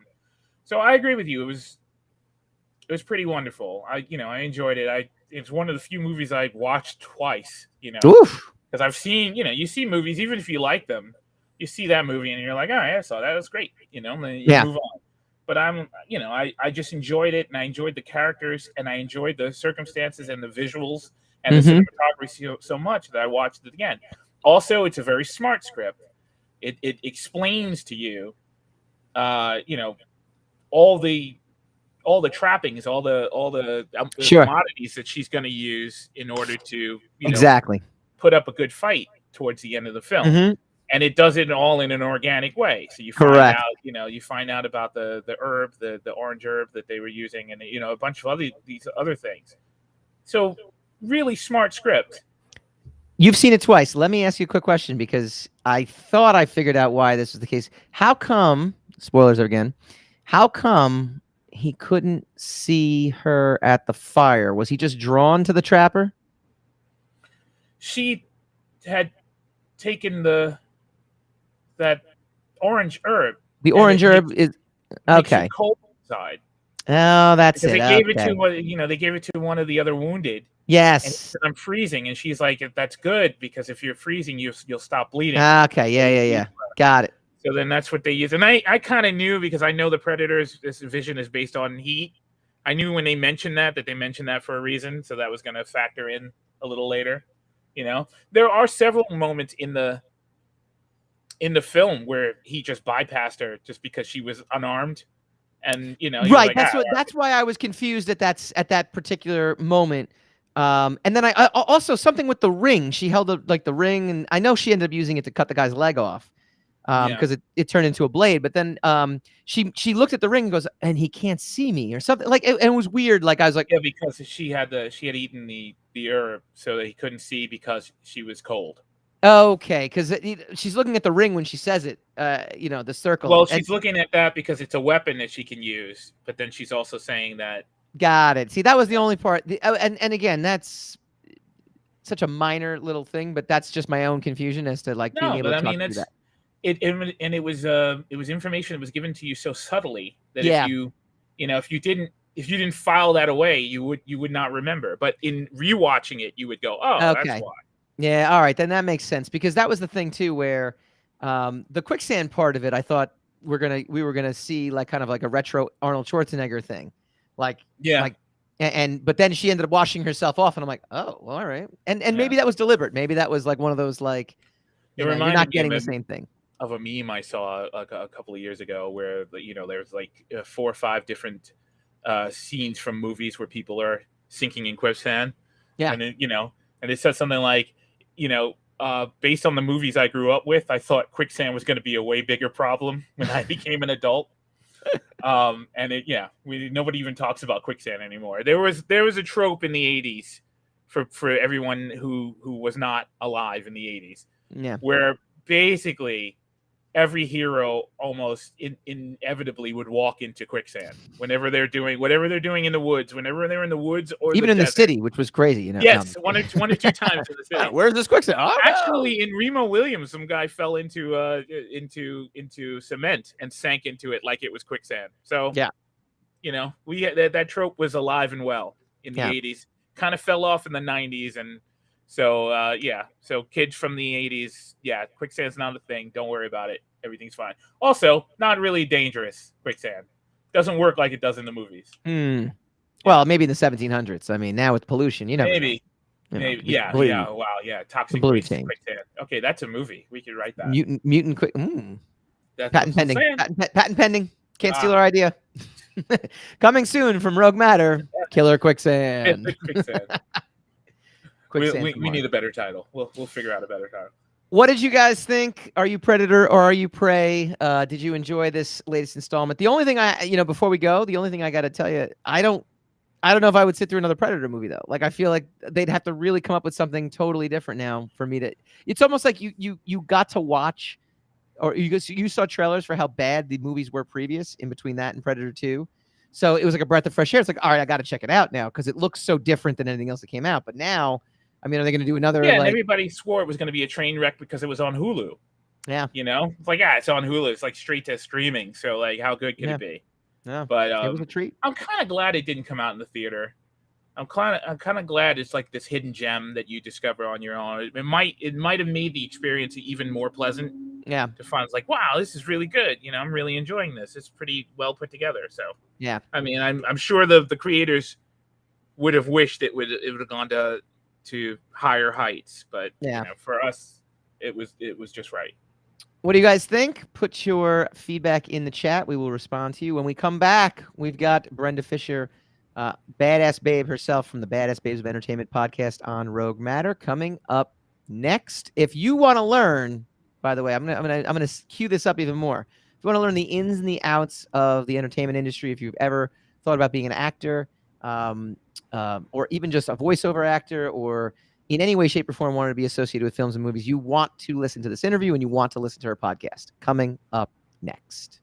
So I agree with you. It was pretty wonderful. I enjoyed it. It's one of the few movies I watched twice. Because I've seen you see movies, even if you like them, you see that movie and you're like, all right, I saw that. That's great. And then you move on. But I just enjoyed it, and I enjoyed the characters, and I enjoyed the circumstances and the visuals and the cinematography so much that I watched it again. Also, it's a very smart script. It explains to you, all the trappings, all the commodities that she's going to use in order to put up a good fight towards the end of the film. And it does it all in an organic way. So you find out, about the herb, the orange herb that they were using, and a bunch of these other things. So really smart script. You've seen it twice. Let me ask you a quick question because I thought I figured out why this was the case. How come, spoilers again, how come he couldn't see her at the fire? Was he just drawn to the trapper? She had taken that orange herb, The and orange herb is makes you okay. cold inside. Oh, that's Because it. they gave it Okay. to they gave it to one of the other wounded, and he Yes. said, "I'm freezing," and she's like, "That's good because if you're freezing, you'll stop bleeding." Okay. Yeah. Got it. So then that's what they use, and I kind of knew because I know the Predator's this vision is based on heat. I knew when they mentioned that they mentioned that for a reason, so that was going to factor in a little later. There are several moments in the film where he just bypassed her just because she was unarmed, and Right. like, That's why I was confused at that particular moment. And then I also something with the ring. She held the ring, and I know she ended up using it to cut the guy's leg off. Because it turned into a blade. But then she looked at the ring and goes, and he can't see me or something. Like it was weird. Like I was like, yeah, because she had eaten the herb, so that he couldn't see because she was cold. okay, because she's looking at the ring when she says it. The circle. Well, she's looking at that because it's a weapon that she can use, but then she's also saying that. Got it. See, that was the only part. And again, that's such a minor little thing, but that's just my own confusion as to like being No, able but to I talk mean through that. it was information that was given to you so subtly that Yeah. if you didn't file that away, you would not remember. But in rewatching it, you would go, "Oh, Okay. that's why." Yeah. All right. Then that makes sense because that was the thing too, where the quicksand part of it, I thought we were gonna see like kind of like a retro Arnold Schwarzenegger thing, like Yeah. like but then she ended up washing herself off, and I'm like, oh, well, all right, and Yeah. maybe that was deliberate. Maybe that was like one of those like, you're not getting the same thing. Of a meme I saw a couple of years ago where there's like 4 or 5 different scenes from movies where people are sinking in quicksand. Yeah. And it said something like, based on the movies I grew up with, I thought quicksand was going to be a way bigger problem when I became an adult. Nobody even talks about quicksand anymore. There was a trope in the 80s for everyone who was not alive in the 80s. Yeah. Where basically every hero almost inevitably would walk into quicksand whenever they're doing whatever they're doing in the woods, whenever they're in the woods or even in the city, which was crazy. Yes, one or two times in the city. Where's this quicksand? Oh, actually, in Remo Williams, some guy fell into cement and sank into it like it was quicksand. So yeah, we that trope was alive and well in the 80s. Kind of fell off in the 90s, and so so kids from the 80s, quicksand's not a thing. Don't worry about it. Everything's fine. Also, not really dangerous. Quicksand doesn't work like it does in the movies. Well, maybe in the 1700s. I mean, now with pollution, maybe. Wow, toxic waste quicksand. Okay, that's a movie. We could write that. Mutant quick. Patent pending. Patent pending. Can't steal our idea. Coming soon from Rogue Matter. Killer quicksand. We need a better title. We'll figure out a better title. What did you guys think? Are you Predator or are you Prey? Did you enjoy this latest installment? The only thing before we go, the only thing I got to tell you, I don't know if I would sit through another Predator movie though. Like I feel like they'd have to really come up with something totally different now for me to. It's almost like you got to watch, or you saw trailers for how bad the movies were previous in between that and Predator 2. So it was like a breath of fresh air. It's like, all right, I got to check it out now because it looks so different than anything else that came out. But now, I mean, are they going to do another? Yeah, and everybody swore it was going to be a train wreck because it was on Hulu. Yeah, it's like it's on Hulu. It's like straight to streaming. So like, how good can it be? Yeah, but it was a treat. I'm kind of glad it didn't come out in the theater. I'm kind of glad it's like this hidden gem that you discover on your own. It might have made the experience even more pleasant. Yeah, to find like, wow, this is really good. I'm really enjoying this. It's pretty well put together. So yeah, I mean, I'm sure the creators would have wished it would have gone to higher heights, but for us, it was just right. What do you guys think? Put your feedback in the chat. We will respond to you. When we come back, we've got Brenda Fisher, badass babe herself from the Badass Babes of Entertainment podcast on Rogue Matter, coming up next. If you want to learn, by the way, I'm gonna cue this up even more. If you want to learn the ins and the outs of the entertainment industry, if you've ever thought about being an actor, or even just a voiceover actor, or in any way, shape, or form wanted to be associated with films and movies, you want to listen to this interview and you want to listen to her podcast. Coming up next.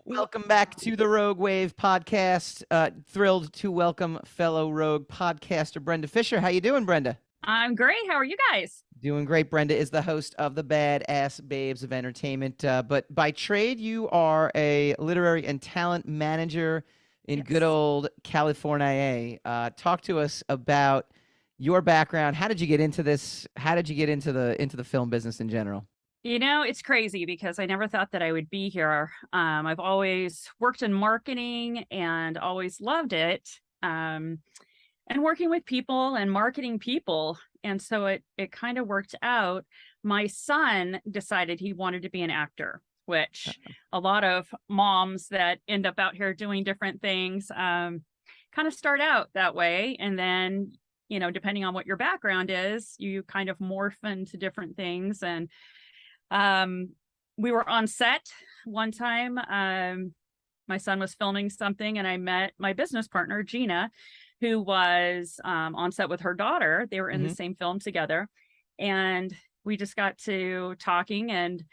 Welcome back to the Rogue Wave podcast. Thrilled to welcome fellow Rogue podcaster Brenda Fisher. How you doing, Brenda? I'm great. How are you guys? Doing great. Brenda is the host of the Badass Babes of Entertainment. But by trade, you are a literary and talent manager in good old California. Talk to us about your background. How did you get into this? How did you get into the film business in general? You know, it's crazy because I never thought that I would be here. I've always worked in marketing and always loved it. And working with people and marketing people. And so it kind of worked out. My son decided he wanted to be an actor, which a lot of moms that end up out here doing different things kind of start out that way. And then, you know, depending on what your background is, you kind of morph into different things. And we were on set one time. My son was filming something and I met my business partner, Gina, who was on set with her daughter. They were in the same film together. And we just got to talking and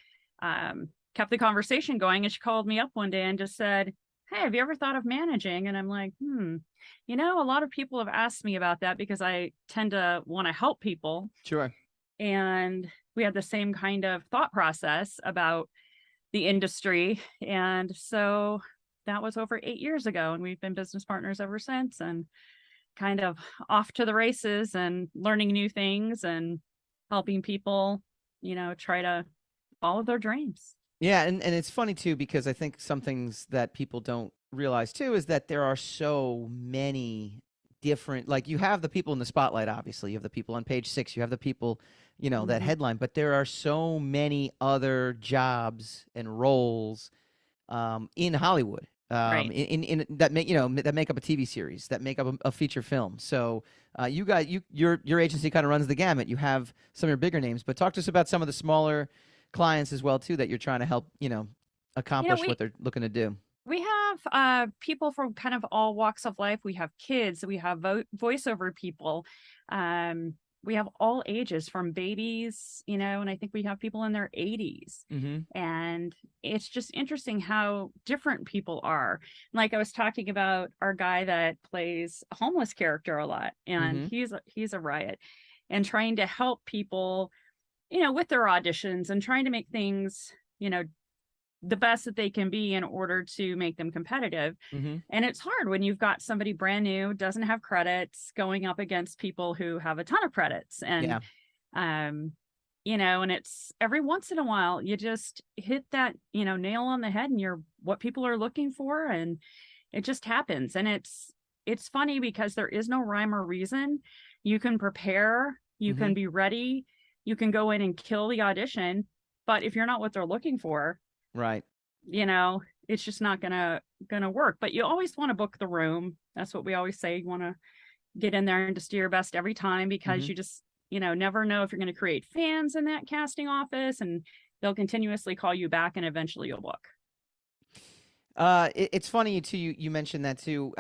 kept the conversation going. And she called me up one day and just said, "Hey, have you ever thought of managing?" And I'm like, you know, a lot of people have asked me about that because I tend to want to help people. Sure. And we had the same kind of thought process about the industry. And so that was over 8 years ago. And we've been business partners ever since and kind of off to the races and learning new things and helping people, you know, try to follow their dreams. Yeah. And it's funny too, because I think some things that people don't realize too is that there are so many different, like you have the people in the spotlight, obviously you have the people on page 6, you have the people, you know, that headline, but there are so many other jobs and roles in Hollywood Right. in that make, you know, that make up a TV series, that make up a feature film. So you guys, your agency kind of runs the gamut. You have some of your bigger names, but talk to us about some of the smaller clients as well too that you're trying to help, you know, accomplish what they're looking to do. We have people from kind of all walks of life. We have kids, we have voiceover people. We have all ages from babies, you know, and I think we have people in their 80s. And it's just interesting how different people are. Like I was talking about our guy that plays a homeless character a lot, and he's a riot, and trying to help people, you know, with their auditions and trying to make things, you know, the best that they can be in order to make them competitive. And it's hard when you've got somebody brand new, doesn't have credits, going up against people who have a ton of credits. And, you know, and it's every once in a while, you just hit that, you know, nail on the head and you're what people are looking for. And it just happens. And it's funny because there is no rhyme or reason. You can prepare, you can be ready, you can go in and kill the audition. But if you're not what they're looking for, right, you know, it's just not gonna work. But you always want to book the room. That's what we always say. You want to get in there and just do your best every time, because you just, you know, never know if you're going to create fans in that casting office, and they'll continuously call you back and eventually you'll book. It's funny too, you mentioned that too.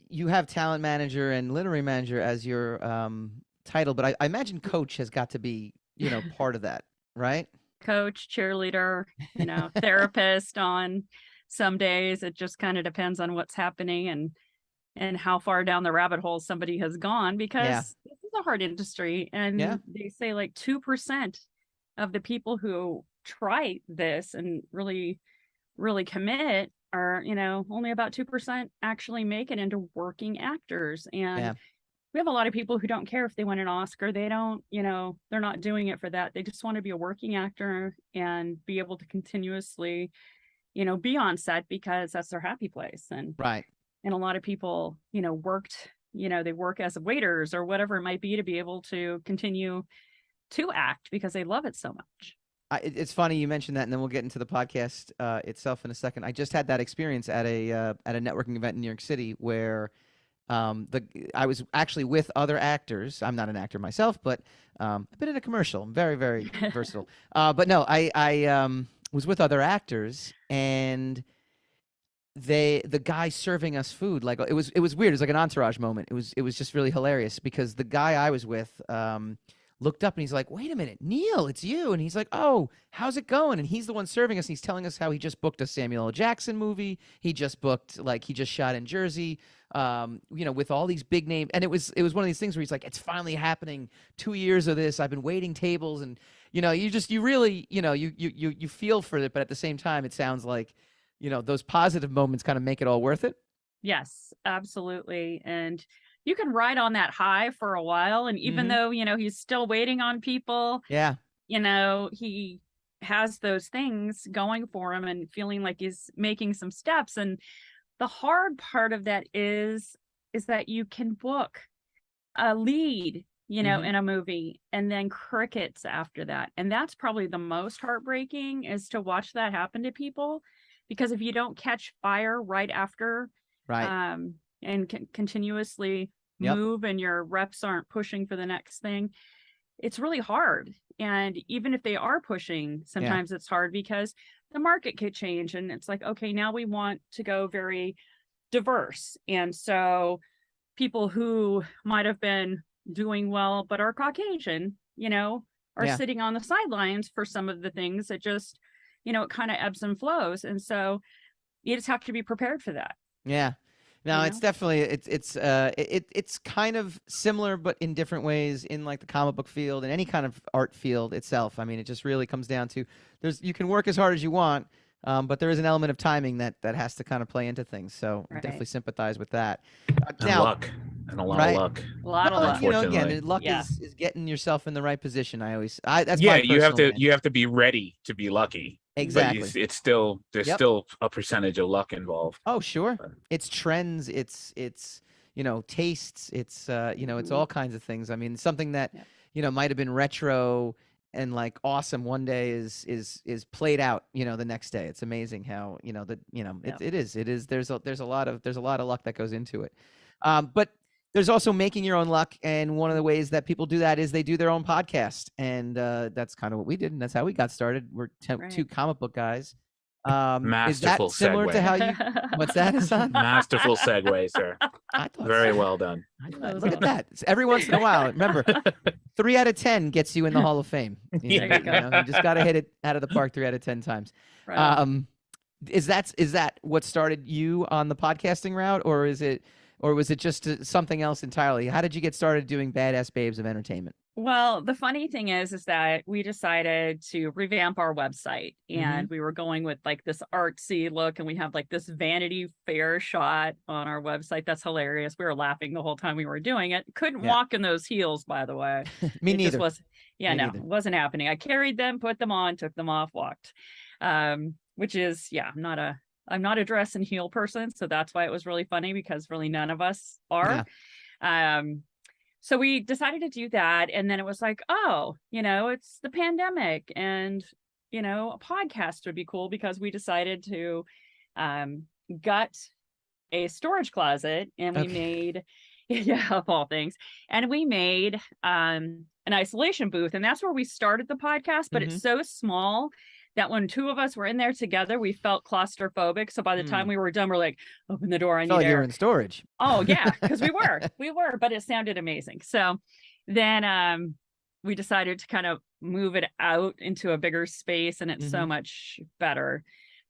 You have talent manager and literary manager as your title, but I imagine coach has got to be, you know, part of that, right? Coach, cheerleader, you know, therapist on some days. It just kind of depends on what's happening and how far down the rabbit hole somebody has gone, because this is a hard industry. And they say like 2% of the people who try this and really, really commit are, you know, only about 2% actually make it into working actors. And we have a lot of people who don't care if they win an Oscar. They don't, you know, they're not doing it for that. They just want to be a working actor and be able to continuously, you know, be on set because that's their happy place. And and a lot of people, you know, they work as waiters or whatever it might be to be able to continue to act because they love it so much. It's funny you mentioned that, and then we'll get into the podcast itself in a second. I just had that experience at a networking event in New York City where I was actually with other actors. I'm not an actor myself, but I've been in a commercial. I'm very, very versatile. But no, I was with other actors, and the guy serving us food, like it was weird. It was like an entourage moment. It was just really hilarious because the guy I was with looked up and he's like, "Wait a minute, Neil, it's you." And he's like, "Oh, how's it going?" And he's the one serving us. And he's telling us how he just booked a Samuel L. Jackson movie. He just shot in Jersey, with all these big names. And it was one of these things where he's like, "It's finally happening. 2 years of this. I've been waiting tables." And you really, you feel for it, but at the same time, it sounds like, those positive moments kind of make it all worth it. Yes, absolutely. And you can ride on that high for a while. And even though, he's still waiting on people, yeah, he has those things going for him and feeling like he's making some steps. And the hard part of that is that you can book a lead, in a movie and then crickets after that. And that's probably the most heartbreaking, is to watch that happen to people, because if you don't catch fire right after, right, and continuously move and your reps aren't pushing for the next thing, it's really hard. And even if they are pushing, sometimes it's hard because the market could change, and it's like, okay, now we want to go very diverse. And so people who might have been doing well but are Caucasian, are sitting on the sidelines for some of the things that just, it kind of ebbs and flows. And so you just have to be prepared for that. Yeah. No, it's definitely it's kind of similar, but in different ways in like the comic book field and any kind of art field itself. I mean, it just really comes down to you can work as hard as you want, but there is an element of timing that has to kind of play into things. So I definitely sympathize with that. And luck, and a lot of luck. A lot of luck. Again, luck is getting yourself in the right position. That's you have to be ready to be lucky. Exactly. But it's still still a percentage of luck involved. Oh, sure. It's trends. It's tastes. It's it's all kinds of things. I mean, something that might have been retro and like awesome one day is played out the next day. It's amazing how it is. There's a lot of luck that goes into it. But there's also making your own luck, and one of the ways that people do that is they do their own podcast, and that's kind of what we did, and that's how we got started. We're two comic book guys. Is that similar segue. to how you? What's that, Hassan? Masterful segue, sir. Very well done. Look at that. Every once in a while, remember, 3 out of 10 gets you in the Hall of Fame. You just got to hit it out of the park 3 out of 10 times. Right. Is that what started you on the podcasting route, or was it just something else entirely? How did you get started doing Badass Babes of Entertainment? Well, the funny thing is that we decided to revamp our website, and we were going with like this artsy look, and we have like this Vanity Fair shot on our website. That's hilarious. We were laughing the whole time we were doing it. Couldn't walk in those heels, by the way. Me neither. It wasn't happening. I carried them, put them on, took them off, walked. Which is, I'm not a dress and heel person. So that's why it was really funny, because really none of us are. Yeah. So we decided to do that. And then it was like, oh, it's the pandemic, and, a podcast would be cool, because we decided to gut a storage closet, and we made, of all things, and we made an isolation booth. And that's where we started the podcast, but it's so small that when two of us were in there together, we felt claustrophobic. So by the time we were done, we're like, open the door. I need air. You were in storage. Oh yeah, because we were, but it sounded amazing. So then we decided to kind of move it out into a bigger space, and it's so much better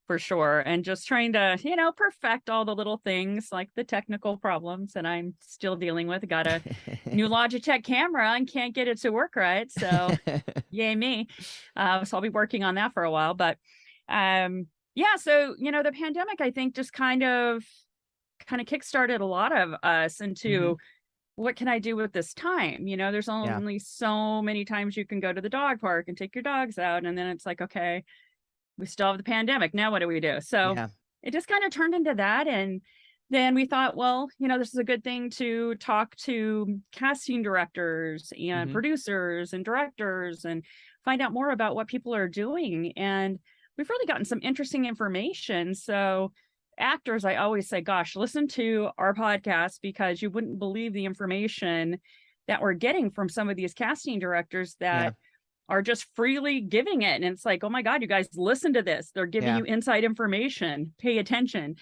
for sure. And just trying to, perfect all the little things, like the technical problems that I'm still dealing with. Got a new Logitech camera and can't get it to work right. So yay me. So I'll be working on that for a while. But so, the pandemic, I think, just kind of kickstarted a lot of us into what can I do with this time? There's only so many times you can go to the dog park and take your dogs out. And then it's like, okay, we still have the pandemic. Now what do we do? So it just kind of turned into that. And then we thought, well, this is a good thing to talk to casting directors and producers and directors and find out more about what people are doing. And we've really gotten some interesting information. So actors, I always say, gosh, listen to our podcast, because you wouldn't believe the information that we're getting from some of these casting directors that are just freely giving it. And it's like, oh my God, you guys listen to this. They're giving you inside information. Pay attention.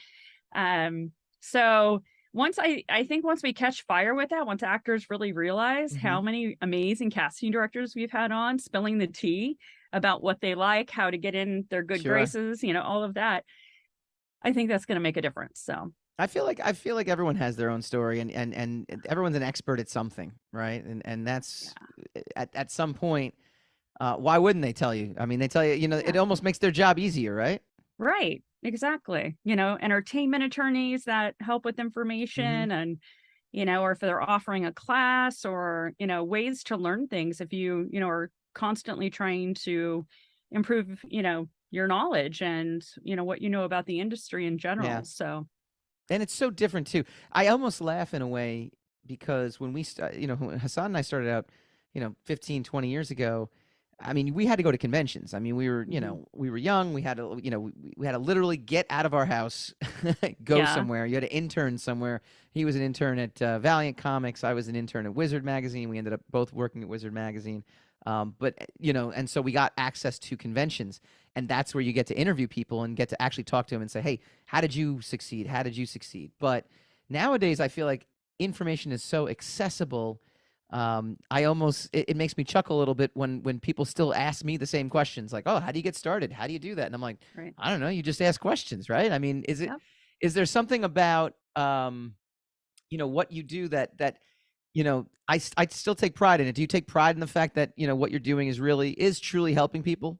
So I think once we catch fire with that, once actors really realize how many amazing casting directors we've had on spilling the tea about what they like, how to get in their good graces, all of that, I think that's going to make a difference. So I feel like everyone has their own story, and everyone's an expert at something, right? And that's at some point, why wouldn't they tell you? I mean, they tell you, it almost makes their job easier, right? Right. Exactly. Entertainment attorneys that help with information and, or if they're offering a class or, ways to learn things, if you, are constantly trying to improve, your knowledge and, what you know about the industry in general. Yeah. So. And it's so different too. I almost laugh in a way because when we, when Hassan and I started out, 15, 20 years ago, I mean, we had to go to conventions. I mean, we were, we were young. We had to, we had to literally get out of our house, go somewhere. You had to intern somewhere. He was an intern at Valiant Comics. I was an intern at Wizard Magazine. We ended up both working at Wizard Magazine. But, and so we got access to conventions, and that's where you get to interview people and get to actually talk to them and say, hey, how did you succeed? How did you succeed? But nowadays, I feel like information is so accessible. It makes me chuckle a little bit when people still ask me the same questions, like, oh, how do you get started? How do you do that? And I'm like, I don't know. You just ask questions, right? I mean, is there something about, what you do that, I still take pride in it. Do you take pride in the fact that, what you're doing is truly helping people?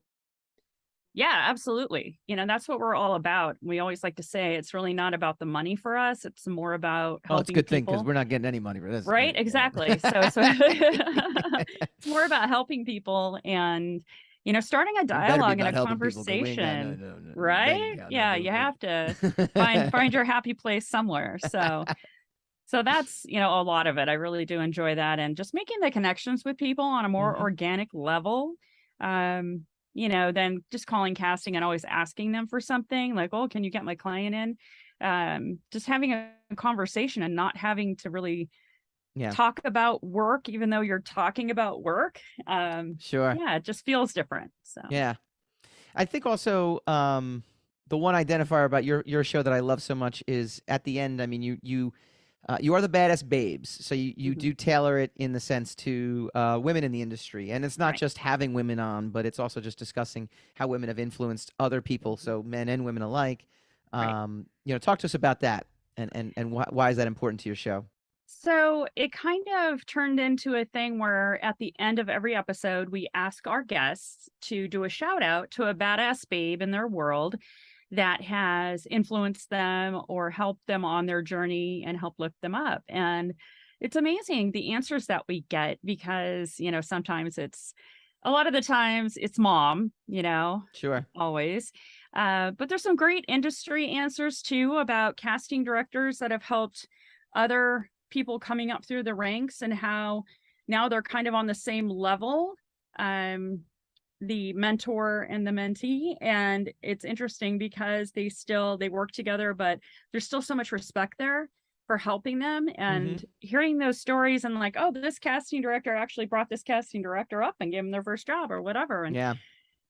Yeah, absolutely. That's what we're all about. We always like to say it's really not about the money for us. It's more about helping it's a good thing people. because we're not getting any money for this. Right, exactly. So it's more about helping people and, starting a dialogue and a conversation. No, right? Yeah, you have to find your happy place somewhere. So that's, a lot of it. I really do enjoy that. And just making the connections with people on a more organic level. Than just calling casting and always asking them for something like, oh, can you get my client in? Just having a conversation and not having to really talk about work, even though you're talking about work. Sure. Yeah, it just feels different. So yeah. I think also the one identifier about your show that I love so much is at the end, I mean, you are the badass babes. So you do tailor it in the sense to women in the industry. And it's not just having women on, but it's also just discussing how women have influenced other people, so men and women alike. Talk to us about that and why is that important to your show? So it kind of turned into a thing where at the end of every episode, we ask our guests to do a shout out to a badass babe in their world that has influenced them or helped them on their journey and helped lift them up. And it's amazing the answers that we get because, sometimes a lot of the times it's mom, Sure. always. But there's some great industry answers too about casting directors that have helped other people coming up through the ranks and how now they're kind of on the same level. The mentor and the mentee, and it's interesting because they work together, but there's still so much respect there for helping them and hearing those stories and like, oh, this casting director actually brought this casting director up and gave them their first job or whatever.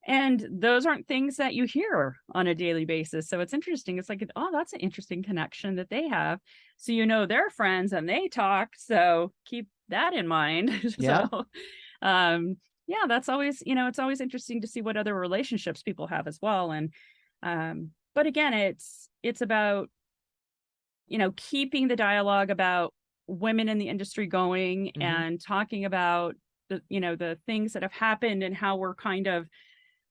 And those aren't things that you hear on a daily basis. So it's interesting. It's like, oh, that's an interesting connection that they have. So, they're friends and they talk. So keep that in mind. Yeah, that's always, it's always interesting to see what other relationships people have as well. And, but again, it's about, keeping the dialogue about women in the industry going and talking about the things that have happened and how we're kind of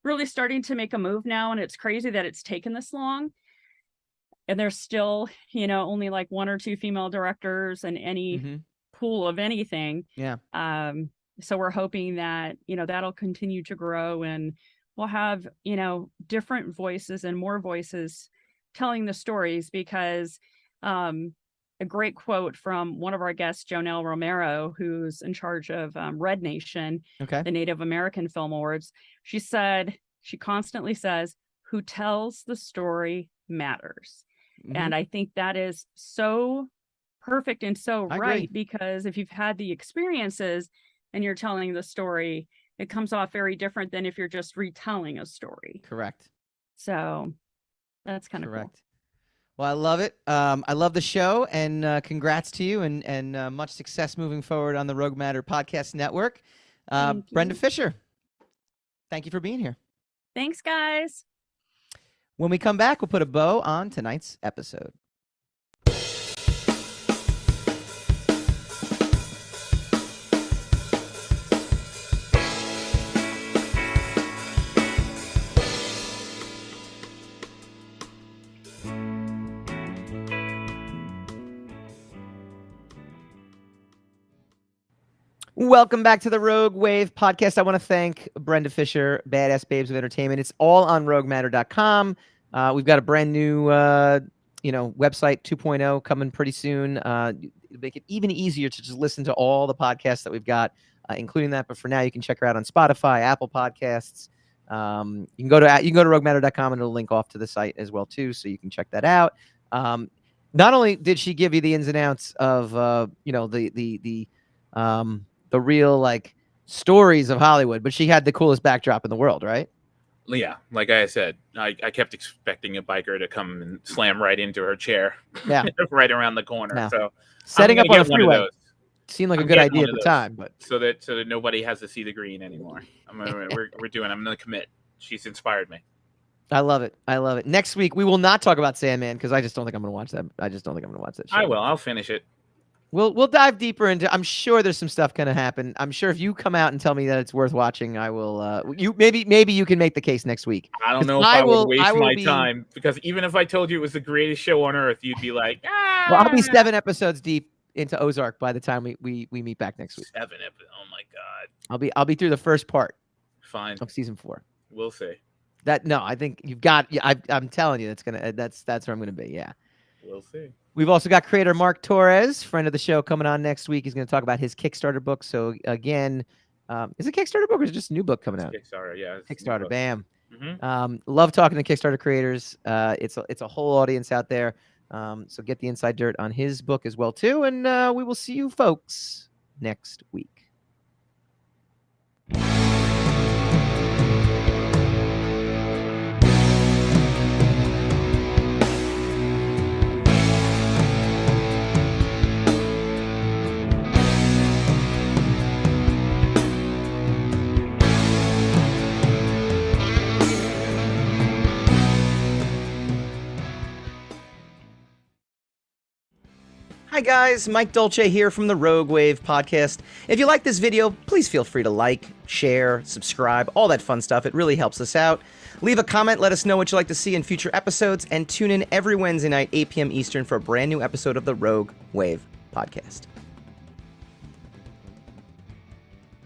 really starting to make a move now. And it's crazy that it's taken this long. And there's still, only like one or two female directors in any pool of anything. Yeah. So we're hoping that, that'll continue to grow and we'll have, different voices and more voices telling the stories because a great quote from one of our guests, Jonelle Romero, who's in charge of Red Nation, Okay. the Native American Film Awards. She constantly says, who tells the story matters. Mhm. And I think that is so perfect and so I agree. right, because if you've had the experiences and you're telling the story, it comes off very different than if you're just retelling a story. Correct. So that's kind of cool. Correct. Well, I love it. I love the show, and congrats to you, and much success moving forward on the Rogue Matter Podcast Network. Thank Brenda you. Fisher, thank you for being here. Thanks, guys. When we come back, we'll put a bow on tonight's episode. Welcome back to the Rogue Wave podcast. I want to thank Brenda Fisher, Badass Babes of Entertainment. It's all on roguematter.com. We've got a brand new, website 2.0 coming pretty soon. Make it even easier to just listen to all the podcasts that we've got, including that. But for now, you can check her out on Spotify, Apple Podcasts. You can go to roguematter.com, and it'll link off to the site as well too, so you can check that out. Not only did she give you the ins and outs of the real like stories of Hollywood, but she had the coolest backdrop in the world, right? Yeah, like I said, I kept expecting a biker to come and slam right into her chair, Yeah. right around the corner. Yeah. So Setting I'm up on gonna a get one of freeway those, seemed like a I'm good getting idea one at of the those. time, but so that nobody has to see the green anymore. I'm gonna commit. She's inspired me. I love it. I love it. Next week we will not talk about Sandman because I just don't think I'm gonna watch that. I just don't think I'm gonna watch that show. I will. I'll finish it. We'll dive deeper into. I'm sure there's some stuff gonna happen. I'm sure if you come out and tell me that it's worth watching, I will. You maybe you can make the case next week. I don't 'Cause know if I I will- would waste I will my be- time, because even if I told you it was the greatest show on earth, you'd be like, ah. Well, I'll be 7 episodes deep into Ozark by the time we meet back next week. 7 episodes. Oh my god. I'll be through the first part Fine. of season 4. We'll see. I think you've got. I'm telling you, that's where I'm gonna be. Yeah. We'll see. We've also got creator Mark Torres, friend of the show, coming on next week. He's going to talk about his Kickstarter book. So again, is it Kickstarter book or is it just a new book coming out? Kickstarter, yeah. Kickstarter, bam. Mm-hmm. Love talking to Kickstarter creators. It's a whole audience out there. So get the inside dirt on his book as well too, and we will see you folks next week. Hi guys, Mike Dolce here from the Rogue Wave podcast. If you like this video, please feel free to like, share, subscribe, all that fun stuff. It really helps us out. Leave a comment, let us know what you'd like to see in future episodes, and tune in every Wednesday night, 8 p.m. Eastern for a brand new episode of the Rogue Wave podcast.